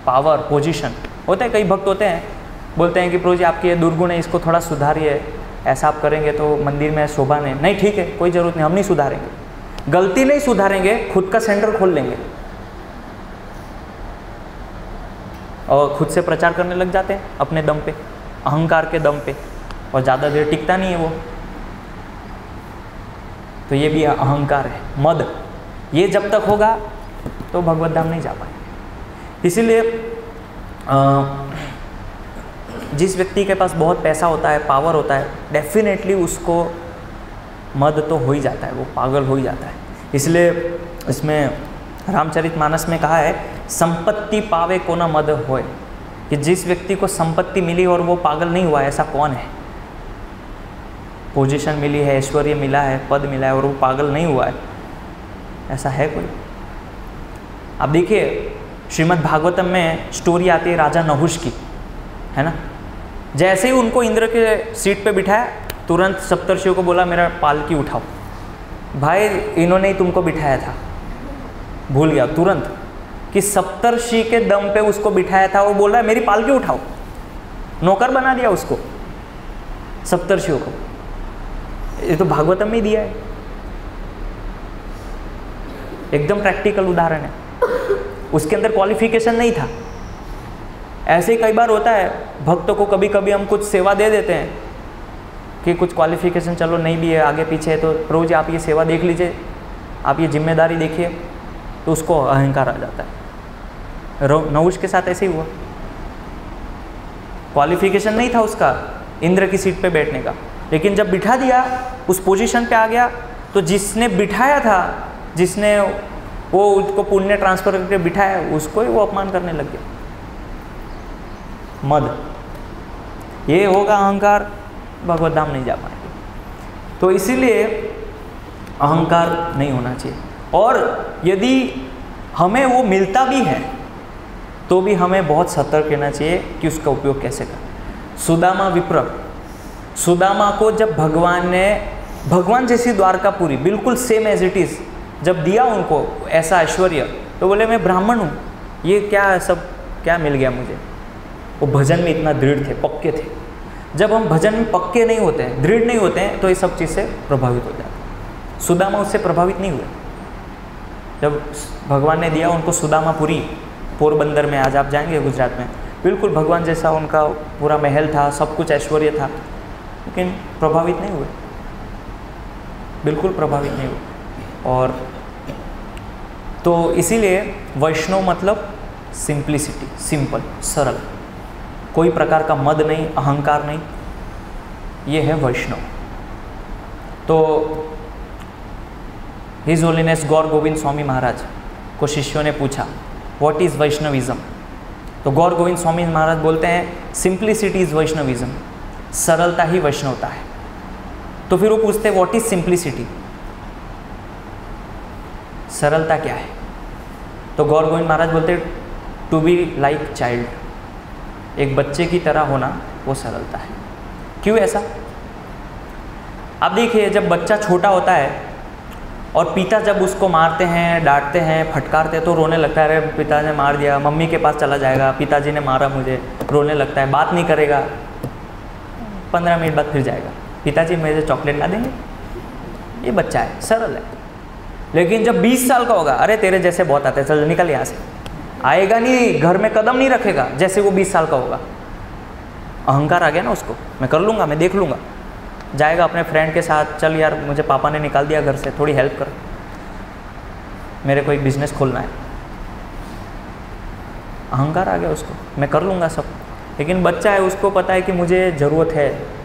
पावर, पोजीशन। होते हैं कई भक्त होते हैं, बोलते हैं कि प्रभु जी आपकी ये दुर्गुण है, इसको थोड़ा सुधारिए, ऐसा आप करेंगे तो मंदिर में शोभा नहीं, ठीक है कोई ज़रूरत नहीं, हम नहीं सुधारेंगे, गलती नहीं सुधारेंगे, खुद का सेंटर खोल लेंगे और खुद से प्रचार करने लग जाते हैं अपने दम पे, अहंकार के दम पे, और ज़्यादा देर टिकता नहीं है वो। तो ये भी अहंकार है, मद। ये जब तक होगा तो भगवत धाम नहीं जा पाए। इसीलिए जिस व्यक्ति के पास बहुत पैसा होता है, पावर होता है, डेफिनेटली उसको मद तो हो ही जाता है, वो पागल हो ही जाता है। इसलिए इसमें रामचरितमानस में कहा है, संपत्ति पावे को न मद होए, कि जिस व्यक्ति को संपत्ति मिली और वो पागल नहीं हुआ, ऐसा कौन है? पोजीशन मिली है, ऐश्वर्य मिला है, पद मिला है और वो पागल नहीं हुआ है, ऐसा है कोई? अब देखिए श्रीमद् भागवतम में स्टोरी आती है राजा नहुष की, है ना। जैसे ही उनको इंद्र के सीट पे बिठाया, तुरंत सप्तर्षियों को बोला मेरा पालकी उठाओ। भाई इन्होंने ही तुमको बिठाया था, भूल गया तुरंत कि सप्तर्षि के दम पे उसको बिठाया था। वो बोल रहा है मेरी पालकी उठाओ, नौकर बना दिया उसको, सप्तर्षियों को। ये तो भागवतम में ही दिया है, एकदम प्रैक्टिकल उदाहरण है। उसके अंदर क्वालिफिकेशन नहीं था। ऐसे ही कई बार होता है भक्तों को, कभी कभी हम कुछ सेवा दे देते हैं कि कुछ क्वालिफिकेशन चलो नहीं भी है, आगे पीछे है, तो प्रभु जी आप ये सेवा देख लीजिए, आप ये जिम्मेदारी देखिए, तो उसको अहंकार आ जाता है। नहुष के साथ ऐसे ही हुआ, क्वालिफिकेशन नहीं था उसका इंद्र की सीट पे बैठने का, लेकिन जब बिठा दिया, उस पोजीशन पे आ गया, तो जिसने बिठाया था, जिसने वो उसको पुण्य ट्रांसफर करके बिठाया, उसको ही वो अपमान करने लग गया। मद, ये होगा अहंकार, भगवत धाम नहीं जा पाएंगे। तो इसीलिए अहंकार नहीं होना चाहिए। और यदि हमें वो मिलता भी है तो भी हमें बहुत सतर्क रहना चाहिए कि उसका उपयोग कैसे करें। सुदामा विप्र, सुदामा को जब भगवान ने भगवान जैसी द्वारकापुरी बिल्कुल सेम एज इट इज़ जब दिया उनको ऐसा ऐश्वर्य, तो बोले मैं ब्राह्मण हूँ, ये क्या सब क्या मिल गया मुझे। वो भजन में इतना दृढ़ थे, पक्के थे। जब हम भजन में पक्के नहीं होते हैं, दृढ़ नहीं होते हैं, तो ये सब चीज़ से प्रभावित हो जाते हैं। सुदामा उससे प्रभावित नहीं हुए। जब भगवान ने दिया उनको सुदामापुरी, पोरबंदर में, आज आप जाएंगे गुजरात में, बिल्कुल भगवान जैसा उनका पूरा महल था, सब कुछ ऐश्वर्य था, लेकिन प्रभावित नहीं हुए, बिल्कुल प्रभावित नहीं हुए। और तो इसीलिए वैष्णव मतलब सिंप्लिसिटी, सिंपल, सरल, कोई प्रकार का मद नहीं, अहंकार नहीं, ये है वैष्णव। तो हिज होलीनेस गौर गोविंद स्वामी महाराज को शिष्यों ने पूछा व्हाट इज़ वैष्णविज्म, तो गौर गोविंद स्वामी महाराज बोलते हैं सिंप्लिसिटी इज़ वैष्णविज्म, सरलता ही वैष्णवता है। तो फिर वो पूछते हैं व्हाट इज़ सिंप्लिसिटी, सरलता क्या है? तो गौर गोविंद महाराज बोलते टू बी लाइक चाइल्ड, एक बच्चे की तरह होना वो सरलता है। क्यों ऐसा? अब देखिए जब बच्चा छोटा होता है और पिता जब उसको मारते हैं, डांटते हैं, फटकारते हैं, तो रोने लगता है, अरे पिता ने मार दिया, मम्मी के पास चला जाएगा, पिताजी ने मारा मुझे, रोने लगता है, बात नहीं करेगा, 15 मिनट बाद फिर जाएगा, पिताजी मुझे चॉकलेट ला देंगे, ये बच्चा है, सरल है। लेकिन जब 20 साल का होगा, अरे तेरे जैसे बहुत आते हैं, चल निकल यहाँ से, आएगा नहीं, घर में कदम नहीं रखेगा। जैसे वो 20 साल का होगा, अहंकार आ गया ना उसको, मैं कर लूँगा, मैं देख लूँगा, जाएगा अपने फ्रेंड के साथ, चल यार मुझे पापा ने निकाल दिया घर से, थोड़ी हेल्प कर, मेरे को एक बिजनेस खोलना है, अहंकार आ गया उसको, मैं कर लूँगा सब। लेकिन बच्चा है, उसको पता है कि मुझे ज़रूरत है।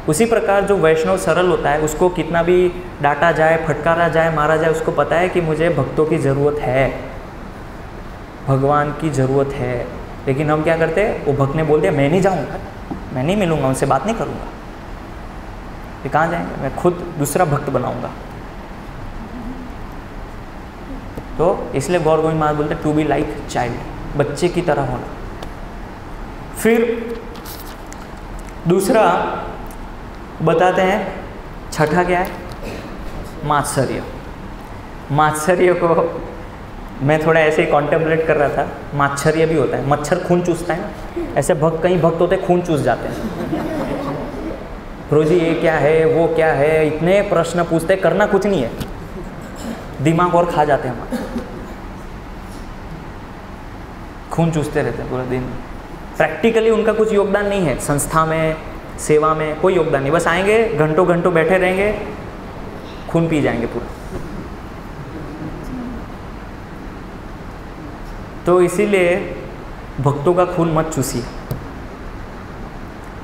उसी प्रकार जो वैष्णव सरल होता है, उसको कितना भी डांटा जाए, फटकारा जाए, मारा जाए, उसको पता है कि मुझे भक्तों की ज़रूरत है, भगवान की ज़रूरत है। लेकिन हम क्या करते हैं, वो भक्त ने बोल दिया मैं नहीं जाऊँगा, मैं नहीं मिलूँगा, उनसे बात नहीं करूँगा, ये कहाँ जाएंगे, मैं खुद दूसरा भक्त बनाऊँगा। तो इसलिए गौर गोविंद महाराज बोलते टू बी लाइक चाइल्ड, बच्चे की तरह होना। फिर दूसरा बताते हैं, छठा क्या है, मात्सर्य। मात्सर्य को मैं थोड़ा ऐसे ही कॉन्टेम्पलेट कर रहा था। मात्सर्य भी होता है, मच्छर खून चूसता है ना, ऐसे भक्त, कई भक्त होते हैं खून चूस जाते हैं, प्रभु जी ये क्या है, वो क्या है, इतने प्रश्न पूछते, करना कुछ नहीं है, दिमाग और खा जाते हैं हमारे, खून चूसते रहते हैं पूरा दिन। प्रैक्टिकली उनका कुछ योगदान नहीं है, संस्था में, सेवा में कोई योगदान नहीं, बस आएंगे, घंटों घंटों बैठे रहेंगे, खून पी जाएंगे पूरा। तो इसीलिए भक्तों का खून मत चूसिए।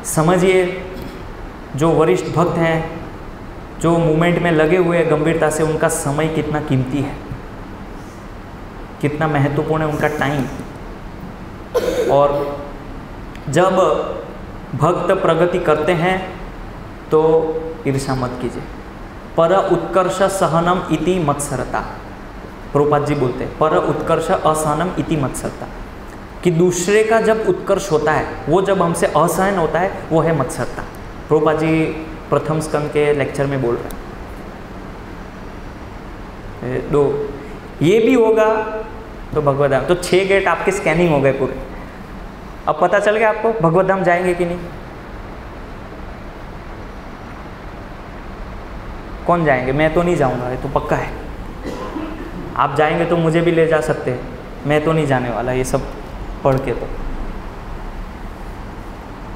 समझिए जो वरिष्ठ भक्त हैं, जो मूवमेंट में लगे हुए हैं गंभीरता से, उनका समय कितना कीमती है, कितना महत्वपूर्ण है उनका टाइम। और जब भक्त प्रगति करते हैं तो ईर्ष्या मत कीजिए। पर उत्कर्ष सहनम इति मत्सरता, प्रभुपाद जी बोलते हैं पर उत्कर्ष असहनम इति मत्सरता, कि दूसरे का जब उत्कर्ष होता है वो जब हमसे असहन होता है वो है मत्सरता। प्रभुपाद जी प्रथम स्कंद के लेक्चर में बोल रहे हैं। दो ये भी होगा तो भगवत धाम, तो 6 गेट आपके स्कैनिंग हो गए पूरे। अब पता चल गया आपको भगवत धाम जाएंगे कि नहीं? कौन जाएंगे? मैं तो नहीं जाऊंगा, ये तो पक्का है। आप जाएंगे तो मुझे भी ले जा सकते हैं, मैं तो नहीं जाने वाला ये सब पढ़ के तो।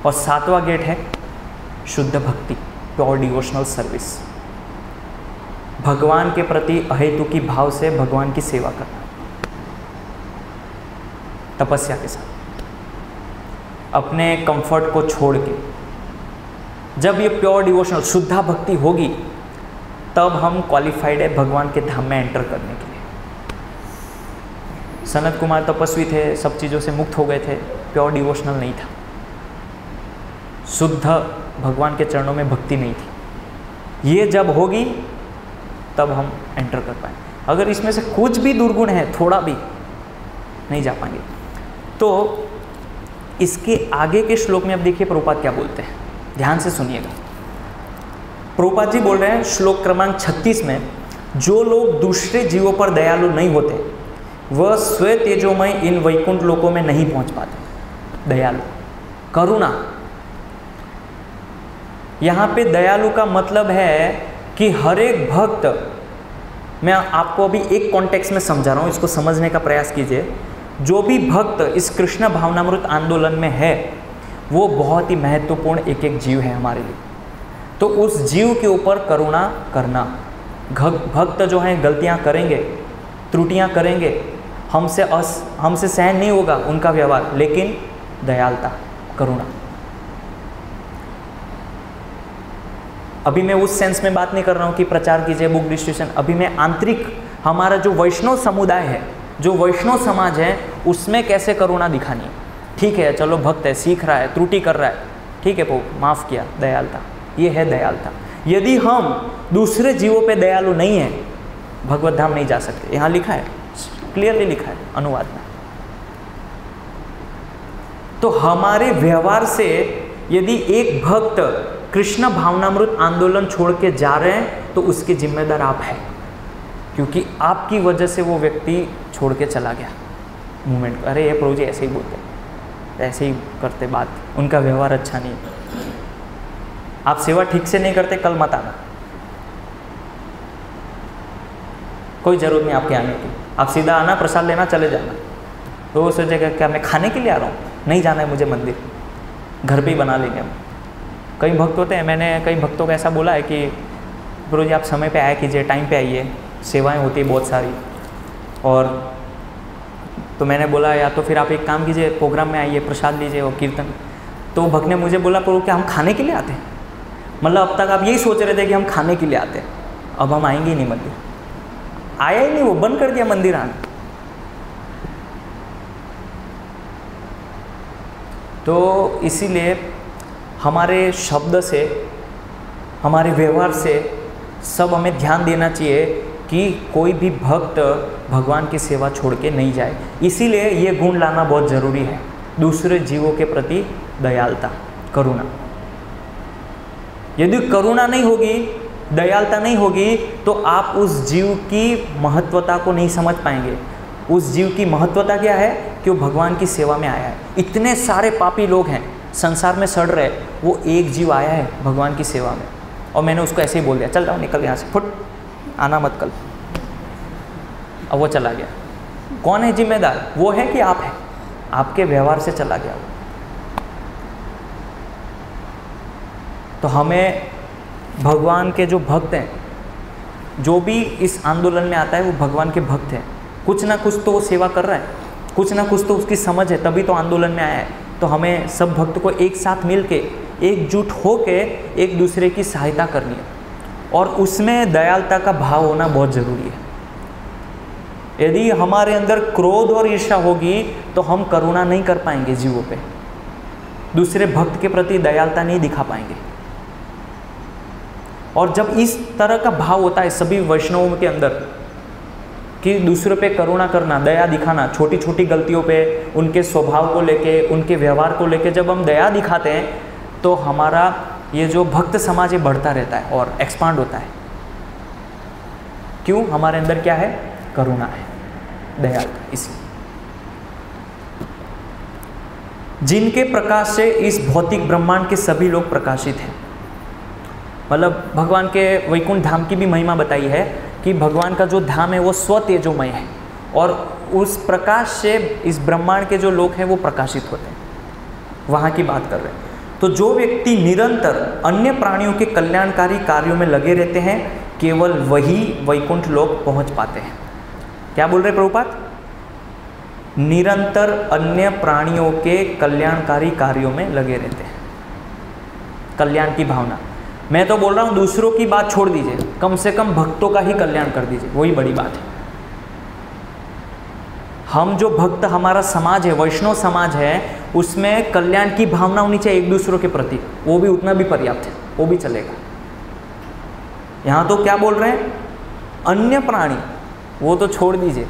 और 7वां गेट है शुद्ध भक्ति, प्योर डिवोशनल सर्विस, भगवान के प्रति अहेतुकी भाव से भगवान की सेवा करना तपस्या के साथ, अपने कंफर्ट को छोड़ के। जब ये प्योर डिवोशनल शुद्धा भक्ति होगी तब हम क्वालिफाइड है भगवान के धाम में एंटर करने के लिए। सनत कुमार तपस्वी थे, सब चीज़ों से मुक्त हो गए थे, प्योर डिवोशनल नहीं था, शुद्ध भगवान के चरणों में भक्ति नहीं थी। ये जब होगी तब हम एंटर कर पाएंगे। अगर इसमें से कुछ भी दुर्गुण है, थोड़ा भी, नहीं जा पाएंगे। तो इसके आगे के श्लोक में अब देखिए प्रभुपाद क्या बोलते हैं, ध्यान से सुनिएगा। प्रभुपाद जी बोल रहे हैं श्लोक क्रमांक 36 में, जो लोग दूसरे जीवों पर दयालु नहीं होते वह स्व तेजोमय इन वैकुंठ लोकों में नहीं पहुंच पाते। दयालु, करुणा, यहाँ पे दयालु का मतलब है कि हर एक भक्त, मैं आपको अभी एक कॉन्टेक्स्ट में समझा रहा हूँ, इसको समझने का प्रयास कीजिए। जो भी भक्त इस कृष्ण भावनामृत आंदोलन में है वो बहुत ही महत्वपूर्ण एक एक जीव है हमारे लिए। तो उस जीव के ऊपर करुणा करना। भक्त जो हैं गलतियाँ करेंगे, त्रुटियाँ करेंगे, हमसे सहन नहीं होगा उनका व्यवहार, लेकिन दयालुता, करुणा। अभी मैं उस सेंस में बात नहीं कर रहा हूँ कि प्रचार कीजिए, बुक डिस्ट्रीब्यूशन। अभी मैं आंतरिक, हमारा जो वैष्णव समुदाय है, जो वैष्णव समाज है, उसमें कैसे करुणा दिखानी। ठीक है, चलो भक्त है, सीख रहा है, त्रुटि कर रहा है, ठीक है, माफ़ किया, दयालुता, ये है दयालुता। यदि हम दूसरे जीवों पे दयालु नहीं हैं, भगवत धाम नहीं जा सकते। यहाँ लिखा है, क्लियरली लिखा है अनुवाद में। तो हमारे व्यवहार से यदि एक भक्त कृष्ण भावनामृत आंदोलन छोड़ के जा रहे हैं तो उसके जिम्मेदार आप हैं, क्योंकि आपकी वजह से वो व्यक्ति छोड़ के चला गया मूवमेंट। अरे ये प्रभु जी ऐसे ही बोलते, ऐसे ही करते बात, उनका व्यवहार अच्छा नहीं है, आप सेवा ठीक से नहीं करते, कल मत आना, कोई ज़रूरत नहीं आपके आने की, आप सीधा आना, प्रसाद लेना, चले जाना। तो वो सोचेगा क्या मैं खाने के लिए आ रहा हूँ, नहीं जाना है मुझे मंदिर, घर पे ही बना लेंगे हम। कई भक्त होते हैं, मैंने कई भक्तों को ऐसा बोला है कि गुरु जी आप समय पे आया कीजिए, टाइम पे आइए, सेवाएं होती है बहुत सारी। और तो मैंने बोला या तो फिर आप एक काम कीजिए, प्रोग्राम में आइए, प्रसाद लीजिए और कीर्तन। तो भक्त ने मुझे बोला प्रभु क्या हम खाने के लिए आते हैं? मतलब अब तक आप यही सोच रहे थे कि हम खाने के लिए आते हैं, अब हम आएंगे ही नहीं मंदिर। आया ही नहीं, वो बंद कर दिया मंदिर आना। तो इसीलिए हमारे शब्द से, हमारे व्यवहार से सब हमें ध्यान देना चाहिए कि कोई भी भक्त भगवान की सेवा छोड़ के नहीं जाए। इसीलिए ये गुण लाना बहुत ज़रूरी है, दूसरे जीवों के प्रति दयालुता, करुणा। यदि करुणा नहीं होगी, दयालुता नहीं होगी, तो आप उस जीव की महत्वता को नहीं समझ पाएंगे। उस जीव की महत्वता क्या है कि वो भगवान की सेवा में आया है। इतने सारे पापी लोग हैं संसार में सड़ रहे, वो एक जीव आया है भगवान की सेवा में, और मैंने उसको ऐसे ही बोल दिया चल जाओ, निकल यहाँ से, फुट, आना मत कल। अब वो चला गया। कौन है जिम्मेदार? वो है कि आप हैं? आपके व्यवहार से चला गया वो। तो हमें भगवान के जो भक्त हैं, जो भी इस आंदोलन में आता है वो भगवान के भक्त हैं। कुछ ना कुछ तो वो सेवा कर रहा है, कुछ ना कुछ तो उसकी समझ है, तभी तो आंदोलन में आया है। तो हमें सब भक्त को एक साथ मिल के, एकजुट हो के एक दूसरे की सहायता करनी है, और उसमें दयालुता का भाव होना बहुत ज़रूरी है। यदि हमारे अंदर क्रोध और ईर्ष्या होगी तो हम करुणा नहीं कर पाएंगे जीवों पे, दूसरे भक्त के प्रति दयालुता नहीं दिखा पाएंगे। और जब इस तरह का भाव होता है सभी वैष्णवों के अंदर कि दूसरों पे करुणा करना, दया दिखाना, छोटी छोटी गलतियों पे उनके स्वभाव को लेके, उनके व्यवहार को लेके जब हम दया दिखाते हैं तो हमारा ये जो भक्त समाज ये बढ़ता रहता है और एक्सपांड होता है। क्यों? हमारे अंदर क्या है? करुणा है, दयालुता। इसलिए जिनके प्रकाश से इस भौतिक ब्रह्मांड के सभी लोग प्रकाशित हैं, मतलब भगवान के वैकुंठ धाम की भी महिमा बताई है कि भगवान का जो धाम है वो स्वतेजोमय है और उस प्रकाश से इस ब्रह्मांड के जो लोग हैं वो प्रकाशित होते हैं, वहाँ की बात कर रहे हैं। तो जो व्यक्ति निरंतर अन्य प्राणियों के कल्याणकारी कार्यों में लगे रहते हैं, केवल वही वैकुंठ लोक पहुँच पाते हैं। क्या बोल रहे प्रभुपाद? निरंतर अन्य प्राणियों के कल्याणकारी कार्यों में लगे रहते हैं, कल्याण की भावना। मैं तो बोल रहा हूँ दूसरों की बात छोड़ दीजिए, कम से कम भक्तों का ही कल्याण कर दीजिए, वही बड़ी बात है। हम जो भक्त, हमारा समाज है, वैष्णव समाज है, उसमें कल्याण की भावना होनी चाहिए एक दूसरों के प्रति, वो भी उतना भी पर्याप्त है, वो भी चलेगा। यहाँ तो क्या बोल रहे हैं? अन्य प्राणी, वो तो छोड़ दीजिए,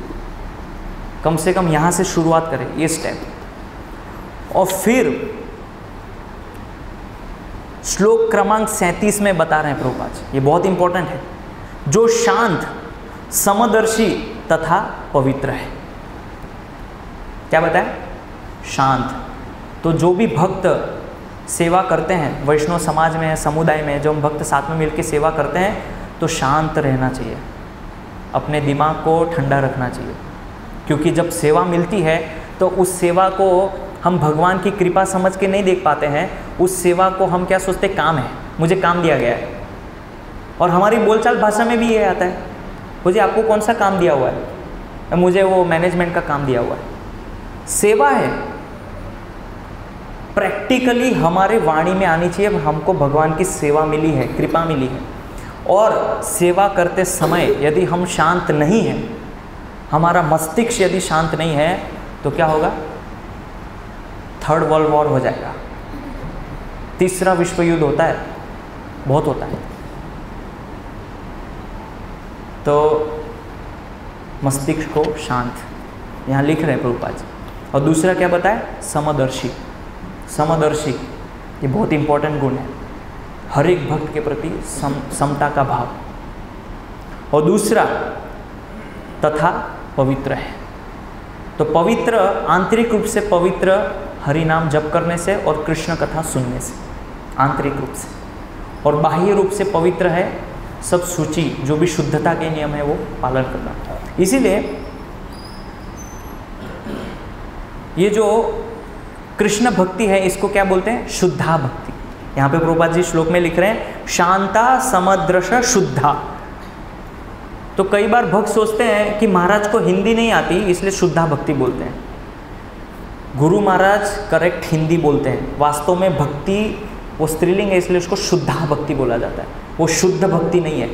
कम से कम यहाँ से शुरुआत करें, ये स्टेप। और फिर श्लोक क्रमांक 37 में बता रहे हैं प्रभुपाद, ये बहुत इंपॉर्टेंट है। जो शांत, समदर्शी तथा पवित्र है। क्या बताया? शांत। तो जो भी भक्त सेवा करते हैं वैष्णव समाज में, समुदाय में, जो हम भक्त साथ में मिलकर सेवा करते हैं, तो शांत रहना चाहिए, अपने दिमाग को ठंडा रखना चाहिए। क्योंकि जब सेवा मिलती है तो उस सेवा को हम भगवान की कृपा समझ के नहीं देख पाते हैं, उस सेवा को हम क्या सोचते? काम है, मुझे काम दिया गया है। और हमारी बोलचाल भाषा में भी ये आता है, मुझे आपको कौन सा काम दिया हुआ है? मुझे वो मैनेजमेंट का काम दिया हुआ है। सेवा है, प्रैक्टिकली हमारे वाणी में आनी चाहिए, हमको भगवान की सेवा मिली है, कृपा मिली है। और सेवा करते समय यदि हम शांत नहीं हैं, हमारा मस्तिष्क यदि शांत नहीं है, तो क्या होगा? थर्ड वर्ल्ड वॉर हो जाएगा, तीसरा विश्व युद्ध होता है, बहुत होता है। तो मस्तिष्क को शांत, यहाँ लिख रहे हैं प्रभुपाद जी। और दूसरा क्या बताया? समदर्शी। समदर्शी ये बहुत इंपॉर्टेंट गुण है, हर एक भक्त के प्रति समता का भाव। और दूसरा तथा पवित्र है। तो पवित्र, आंतरिक रूप से पवित्र हरि नाम जप करने से और कृष्ण कथा सुनने से, आंतरिक रूप से। और बाह्य रूप से पवित्र है सब सूची, जो भी शुद्धता के नियम है वो पालन करना। इसीलिए ये जो कृष्ण भक्ति है इसको क्या बोलते हैं? शुद्धा भक्ति। यहाँ पे प्रभुपाद जी श्लोक में लिख रहे हैं शांता समदृश शुद्धा। तो कई बार भक्त सोचते हैं कि महाराज को हिंदी नहीं आती इसलिए शुद्धा भक्ति बोलते हैं। गुरु महाराज करेक्ट हिंदी बोलते हैं, वास्तव में भक्ति वो स्त्रीलिंग है इसलिए उसको शुद्धा भक्ति बोला जाता है, वो शुद्ध भक्ति नहीं है।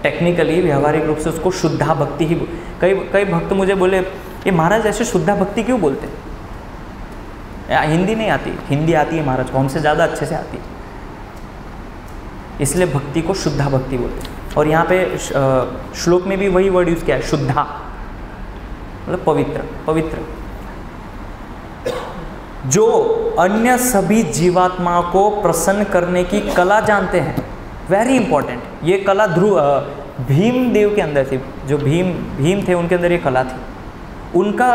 टेक्निकली व्यवहारिक रूप से उसको शुद्धा भक्ति ही। कई भक्त मुझे बोले ये महाराज ऐसे शुद्धा भक्ति क्यों बोलते हैं? हिंदी नहीं आती। हिंदी आती है महाराज को, हमसे ज़्यादा अच्छे से आती है, इसलिए भक्ति को शुद्धा भक्ति बोलते हैं। और यहाँ पे श्लोक में भी वही वर्ड यूज़ किया है, शुद्धा मतलब पवित्र। पवित्र जो अन्य सभी जीवात्माओं को प्रसन्न करने की कला जानते हैं। वेरी इंपॉर्टेंट, ये कला भीम देव के अंदर थी। जो भीम थे उनके अंदर ये कला थी। उनका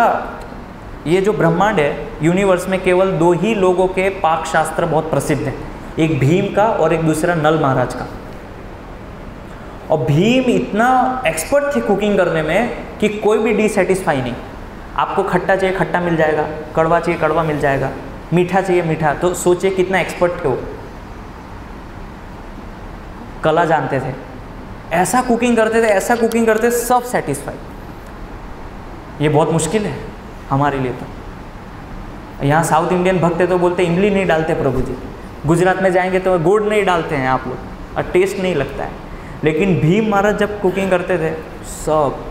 ये जो ब्रह्मांड है, यूनिवर्स में केवल दो ही लोगों के पाक शास्त्र बहुत प्रसिद्ध हैं, एक भीम का और एक दूसरा नल महाराज का। और भीम इतना एक्सपर्ट थे कुकिंग करने में कि कोई भी डिश सेटिस्फाई नहीं। आपको खट्टा चाहिए खट्टा मिल जाएगा, कड़वा चाहिए कड़वा मिल जाएगा, मीठा चाहिए मीठा। तो सोचिए कितना एक्सपर्ट थे वो, कला जानते थे, ऐसा कुकिंग करते थे, ऐसा कुकिंग करते सब सेटिस्फाई। ये बहुत मुश्किल है हमारे लिए। तो यहाँ साउथ इंडियन भक्त है तो बोलते इमली नहीं डालते प्रभु जी, गुजरात में जाएंगे तो गुड़ नहीं डालते हैं आप लोग और टेस्ट नहीं लगता है। लेकिन भीम महाराज जब कुकिंग करते थे सब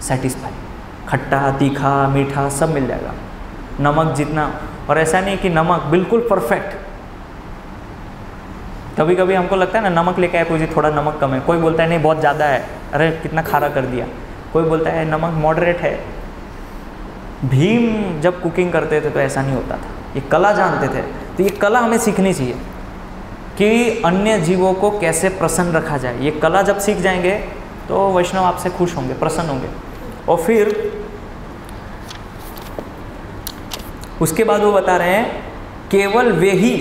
सेटिस्फाई, खट्टा तीखा मीठा सब मिल जाएगा, नमक जितना, और ऐसा नहीं कि नमक बिल्कुल परफेक्ट। कभी कभी हमको लगता है ना नमक लेके आए कोई जी थोड़ा नमक कम है, कोई बोलता है नहीं बहुत ज़्यादा है, अरे कितना खारा कर दिया, कोई बोलता है नमक मॉडरेट है। भीम जब कुकिंग करते थे तो ऐसा नहीं होता था, ये कला जानते थे। तो ये कला हमें सीखनी चाहिए कि अन्य जीवों को कैसे प्रसन्न रखा जाए। ये कला जब सीख जाएंगे तो वैष्णव आपसे खुश होंगे, प्रसन्न होंगे। और फिर उसके बाद वो बता रहे हैं केवल वे ही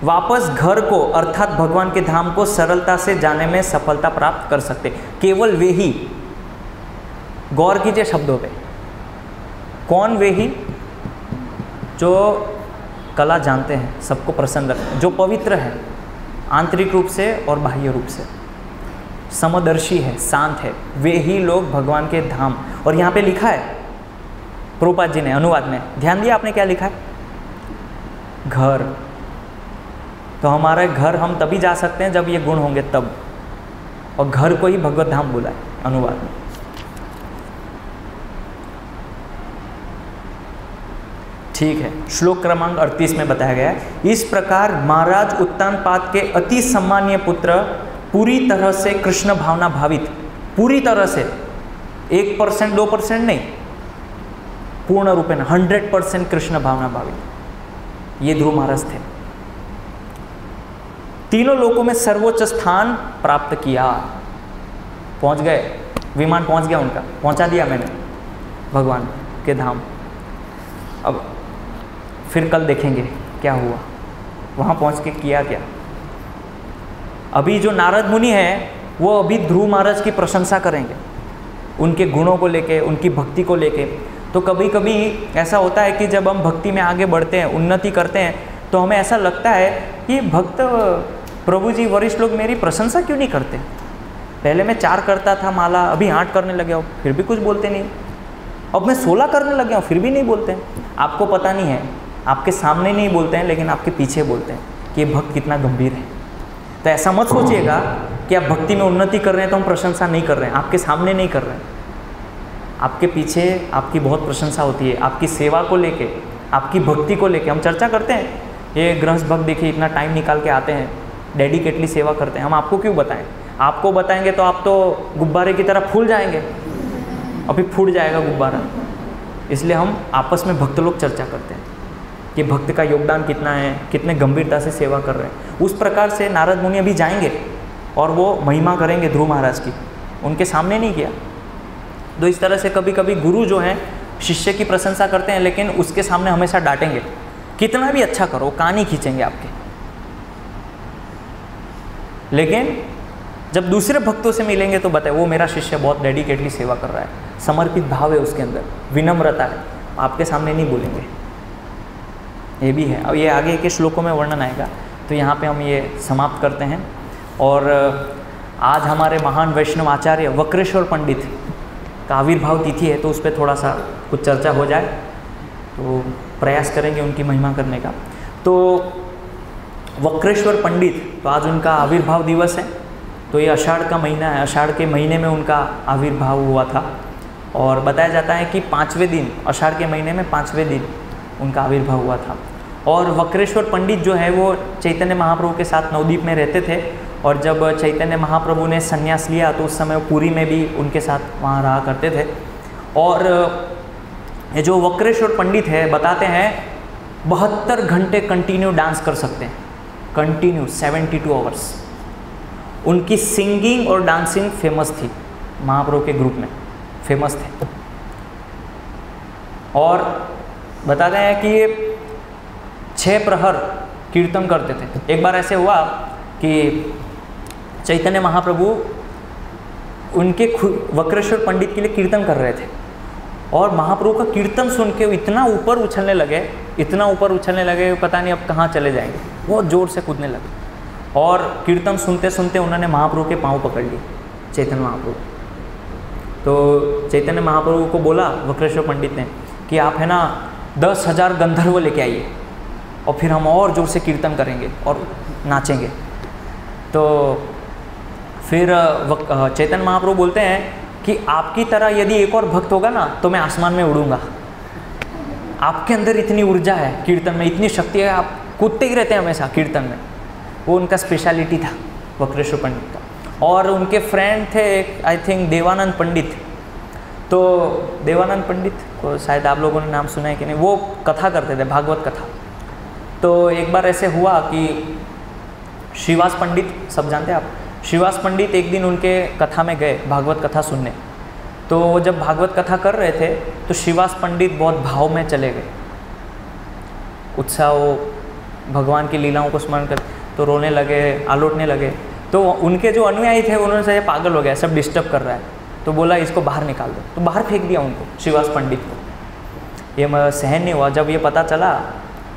वापस घर को अर्थात भगवान के धाम को सरलता से जाने में सफलता प्राप्त कर सकते। केवल वे ही, गौर कीजिए शब्दों पे, कौन वे ही? जो कला जानते हैं, सबको प्रसन्न रखते हैं, जो पवित्र है आंतरिक रूप से और बाह्य रूप से, समदर्शी है, शांत है, वे ही लोग भगवान के धाम। और यहाँ पे लिखा है प्रभुपाद जी ने अनुवाद में, ध्यान दिया आपने क्या लिखा है? घर। तो हमारे घर हम तभी जा सकते हैं जब ये गुण होंगे तब, और घर को ही भगवत धाम बोला है अनुवाद में। ठीक है, श्लोक क्रमांक 38 में बताया गया है, इस प्रकार महाराज उत्तानपाद के अति सम्मानीय पुत्र पूरी तरह से कृष्ण भावना भावित, पूरी तरह से 1% 2% नहीं, पूर्ण रूपेण 100% कृष्ण भावना भावित ये ध्रुव महाराज थे। तीनों लोकों में सर्वोच्च स्थान प्राप्त किया, पहुंच गए, विमान पहुंच गया उनका, पहुंचा दिया मैंने भगवान के धाम। अब फिर कल देखेंगे क्या हुआ, वहाँ पहुँच के किया क्या। अभी जो नारद मुनि है वो अभी ध्रुव महाराज की प्रशंसा करेंगे, उनके गुणों को लेके, उनकी भक्ति को लेके। तो कभी कभी ऐसा होता है कि जब हम भक्ति में आगे बढ़ते हैं, उन्नति करते हैं, तो हमें ऐसा लगता है कि भक्त प्रभु जी वरिष्ठ लोग मेरी प्रशंसा क्यों नहीं करते। पहले मैं 4 करता था माला, अभी 8 करने लगे हो, फिर भी कुछ बोलते नहीं। अब मैं 16 करने लगे हूँ, फिर भी नहीं बोलते हैं। आपको पता नहीं है, आपके सामने नहीं बोलते हैं, लेकिन आपके पीछे बोलते हैं कि ये भक्त कितना गंभीर है। तो ऐसा मत सोचिएगा कि आप भक्ति में उन्नति कर रहे हैं तो हम प्रशंसा नहीं कर रहे हैं, आपके सामने नहीं कर रहे हैं, आपके पीछे आपकी बहुत प्रशंसा होती है, आपकी सेवा को लेके, आपकी भक्ति को लेके। हम चर्चा करते हैं, ये गृहस्थ भक्त देखिए इतना टाइम निकाल के आते हैं, डेडिकेटली सेवा करते हैं। हम आपको क्यों बताएं? आपको बताएंगे तो आप तो गुब्बारे की तरह फूल जाएंगे, अभी फूट जाएगा गुब्बारा। इसलिए हम आपस में भक्त लोग चर्चा करते हैं कि भक्त का योगदान कितना है, कितने गंभीरता से सेवा कर रहे हैं। उस प्रकार से नारद मुनि अभी जाएंगे और वो महिमा करेंगे ध्रुव महाराज की, उनके सामने नहीं किया। तो इस तरह से कभी कभी गुरु जो हैं शिष्य की प्रशंसा करते हैं, लेकिन उसके सामने हमेशा डांटेंगे, कितना भी अच्छा करो कान ही खींचेंगे आपके। लेकिन जब दूसरे भक्तों से मिलेंगे तो बताए वो मेरा शिष्य बहुत डेडिकेटली सेवा कर रहा है, समर्पित भाव है उसके अंदर, विनम्रता है, आपके सामने नहीं बोलेंगे। ये भी है। अब ये आगे के श्लोकों में वर्णन आएगा, तो यहाँ पे हम ये समाप्त करते हैं। और आज हमारे महान वैष्णव आचार्य वक्रेश्वर पंडित का आविर्भाव तिथि है, तो उस पर थोड़ा सा कुछ चर्चा हो जाए, तो प्रयास करेंगे उनकी महिमा करने का। तो वक्रेश्वर पंडित, तो आज उनका आविर्भाव दिवस है। तो ये आषाढ़ का महीना है, आषाढ़ के महीने में उनका आविर्भाव हुआ था। और बताया जाता है कि 5वें दिन, आषाढ़ के महीने में 5वें दिन उनका आविर्भाव हुआ था। और वक्रेश्वर पंडित जो है वो चैतन्य महाप्रभु के साथ नवद्वीप में रहते थे, और जब चैतन्य महाप्रभु ने संन्यास लिया तो उस समय वो पुरी में भी उनके साथ वहाँ रहा करते थे। और ये जो वक्रेश्वर पंडित है बताते हैं 72 घंटे कंटिन्यू डांस कर सकते हैं, कंटिन्यू 72 आवर्स। उनकी सिंगिंग और डांसिंग फेमस थी, महाप्रभु के ग्रुप में फेमस थे। और बताते हैं कि ये 6 प्रहर कीर्तन करते थे। एक बार ऐसे हुआ कि चैतन्य महाप्रभु उनके वक्रेश्वर पंडित के लिए कीर्तन कर रहे थे, और महाप्रभु का कीर्तन सुन के इतना ऊपर उछलने लगे, इतना ऊपर उछलने लगे, पता नहीं अब कहाँ चले जाएंगे, बहुत ज़ोर से कूदने लगे। और कीर्तन सुनते सुनते उन्होंने महाप्रभु के पाँव पकड़ लिए, चैतन्य महाप्रभु। तो चैतन्य महाप्रभु को बोला वक्रेश्वर पंडित ने कि आप है ना 10,000 गंधर्व लेके आइए, और फिर हम और ज़ोर से कीर्तन करेंगे और नाचेंगे। तो फिर चैतन्य महाप्रभु बोलते हैं कि आपकी तरह यदि एक और भक्त होगा ना तो मैं आसमान में उड़ूंगा। आपके अंदर इतनी ऊर्जा है, कीर्तन में इतनी शक्ति है, आप कूदते ही रहते हैं हमेशा कीर्तन में। वो उनका स्पेशलिटी था वक्रेश्वर पंडित का। और उनके फ्रेंड थे एक, आई थिंक देवानंद पंडित। तो देवानंद पंडित को शायद आप लोगों ने नाम सुना है कि नहीं, वो कथा करते थे, भागवत कथा। तो एक बार ऐसे हुआ कि श्रीवास पंडित, सब जानते हैं आप, श्रीवास पंडित एक दिन उनके कथा में गए भागवत कथा सुनने। तो वो जब भागवत कथा कर रहे थे तो श्रीवास पंडित बहुत भाव में चले गए, उत्साह, वो भगवान की लीलाओं को स्मरण कर, तो रोने लगे, आलोटने लगे। तो उनके जो अनुयायी थे उन्होंने से पागल हो गया, सब डिस्टर्ब कर रहा है, तो बोला इसको बाहर निकाल दो। तो बाहर फेंक दिया उनको, श्रीवास पंडित को। ये सहन नहीं हुआ। जब ये पता चला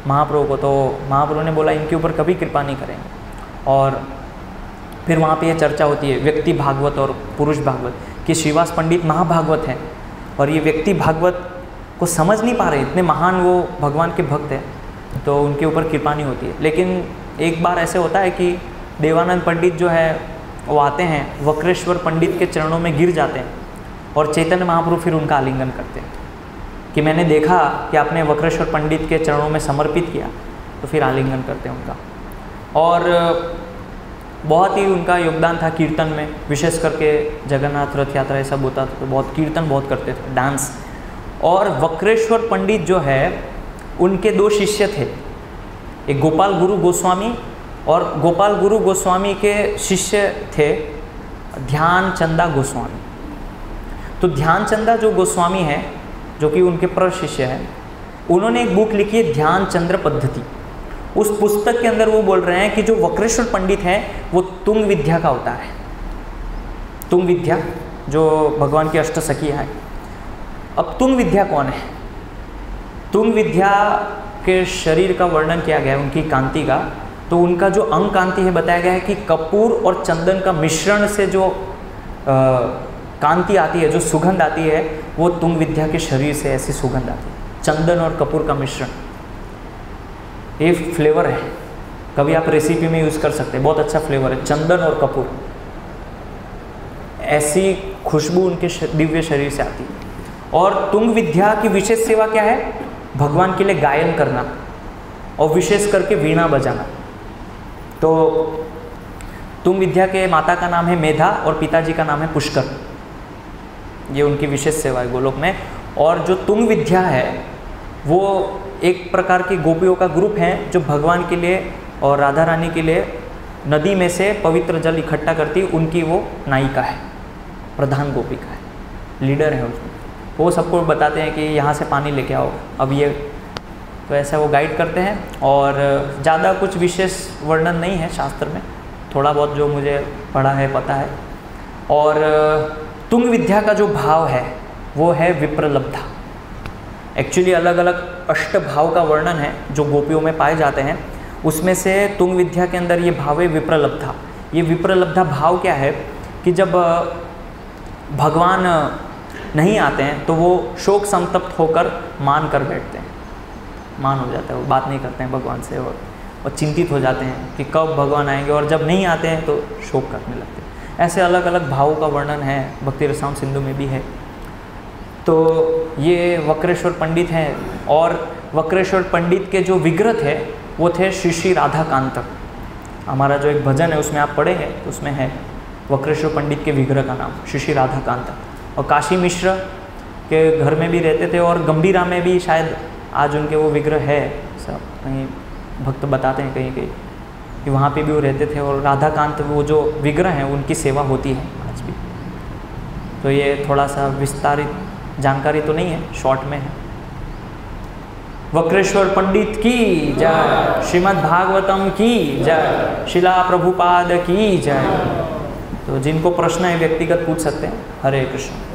महाप्रभु को, तो महाप्रभु ने बोला इनके ऊपर कभी कृपा नहीं करेंगे। और फिर वहाँ पे ये चर्चा होती है व्यक्ति भागवत और पुरुष भागवत, कि श्रीवास पंडित महाभागवत हैं और ये व्यक्ति भागवत को समझ नहीं पा रहे, इतने महान वो भगवान के भक्त हैं, तो उनके ऊपर कृपा नहीं होती है। लेकिन एक बार ऐसे होता है कि देवानंद पंडित जो है वो आते हैं, वक्रेश्वर पंडित के चरणों में गिर जाते हैं और चैतन्य महाप्रभु फिर उनका आलिंगन करते हैं कि मैंने देखा कि आपने वक्रेश्वर पंडित के चरणों में समर्पित किया, तो फिर आलिंगन करते हैं उनका। और बहुत ही उनका योगदान था कीर्तन में, विशेष करके जगन्नाथ रथ यात्रा ये सब होता था तो बहुत कीर्तन बहुत करते थे, डांस। और वक्रेश्वर पंडित जो है उनके दो शिष्य थे, एक गोपाल गुरु गोस्वामी, और गोपाल गुरु गोस्वामी के शिष्य थे ध्यान चंदा गोस्वामी। तो ध्यान चंदा जो गोस्वामी हैं, जो कि उनके पर शिष्य हैं, उन्होंने एक बुक लिखी है ध्यान चंद्र पद्धति। उस पुस्तक के अंदर वो बोल रहे हैं कि जो वक्रेश्वर पंडित हैं वो तुंग विद्या का होता है। तुंग विद्या जो भगवान की अष्ट सखियाँ हैं। अब तुंग विद्या कौन है? तुंग विद्या के शरीर का वर्णन किया गया है, उनकी कांति का। तो उनका जो अंग कांति है बताया गया है कि कपूर और चंदन का मिश्रण से जो कांति आती है, जो सुगंध आती है, वो तुंग विद्या के शरीर से ऐसी सुगंध आती है, चंदन और कपूर का मिश्रण। ये फ्लेवर है, कभी आप रेसिपी में यूज़ कर सकते हैं, बहुत अच्छा फ्लेवर है, चंदन और कपूर, ऐसी खुशबू उनके दिव्य शरीर से आती है। और तुंग विद्या की विशेष सेवा क्या है? भगवान के लिए गायन करना और विशेष करके वीणा बजाना। तो तुंग विद्या के माता का नाम है मेधा और पिताजी का नाम है पुष्कर। ये उनकी विशेष सेवा है गोलोक में। और जो तुंग विद्या है वो एक प्रकार की गोपियों का ग्रुप है जो भगवान के लिए और राधा रानी के लिए नदी में से पवित्र जल इकट्ठा करती, उनकी वो नायिका है, प्रधान गोपिका है, लीडर है उसमें। वो सबको बताते हैं कि यहाँ से पानी लेके आओ, अब ये, तो ऐसा वो गाइड करते हैं। और ज़्यादा कुछ विशेष वर्णन नहीं है शास्त्र में, थोड़ा बहुत जो मुझे पढ़ा है पता है। और तुंग विद्या का जो भाव है वो है विप्रलब्धा। एक्चुअली अलग अलग अष्ट भाव का वर्णन है जो गोपियों में पाए जाते हैं, उसमें से तुंग विद्या के अंदर ये भाव है विप्रलब्धा। ये विप्रलब्धा भाव क्या है कि जब भगवान नहीं आते हैं तो वो शोक संतप्त होकर मान कर बैठते हैं, मान हो जाता है, वो बात नहीं करते हैं भगवान से और चिंतित हो जाते हैं कि कब भगवान आएंगे, और जब नहीं आते हैं तो शोक करने लगते हैं। ऐसे अलग अलग भावों का वर्णन है, भक्ति रसायन सिंधु में भी है। तो ये वक्रेश्वर पंडित हैं। और वक्रेश्वर पंडित के जो विग्रह थे वो थे श्री श्री राधाकांत। हमारा जो एक भजन है उसमें आप पढ़ेंगे तो उसमें है वक्रेश्वर पंडित के विग्रह का नाम श्री श्री राधाकांत। और काशी मिश्र के घर में भी रहते थे, और गंभीरा में भी शायद आज उनके वो विग्रह है, सब कहीं भक्त बताते हैं कहीं कहीं कि वहाँ पे भी वो रहते थे। और राधाकांत वो जो विग्रह हैं उनकी सेवा होती है आज भी। तो ये थोड़ा सा विस्तारित जानकारी तो नहीं है, शॉर्ट में है। वक्रेश्वर पंडित की जय, श्रीमद् भागवतम की जय, शिला प्रभुपाद की जय। तो जिनको प्रश्न है व्यक्तिगत पूछ सकते हैं। हरे कृष्ण।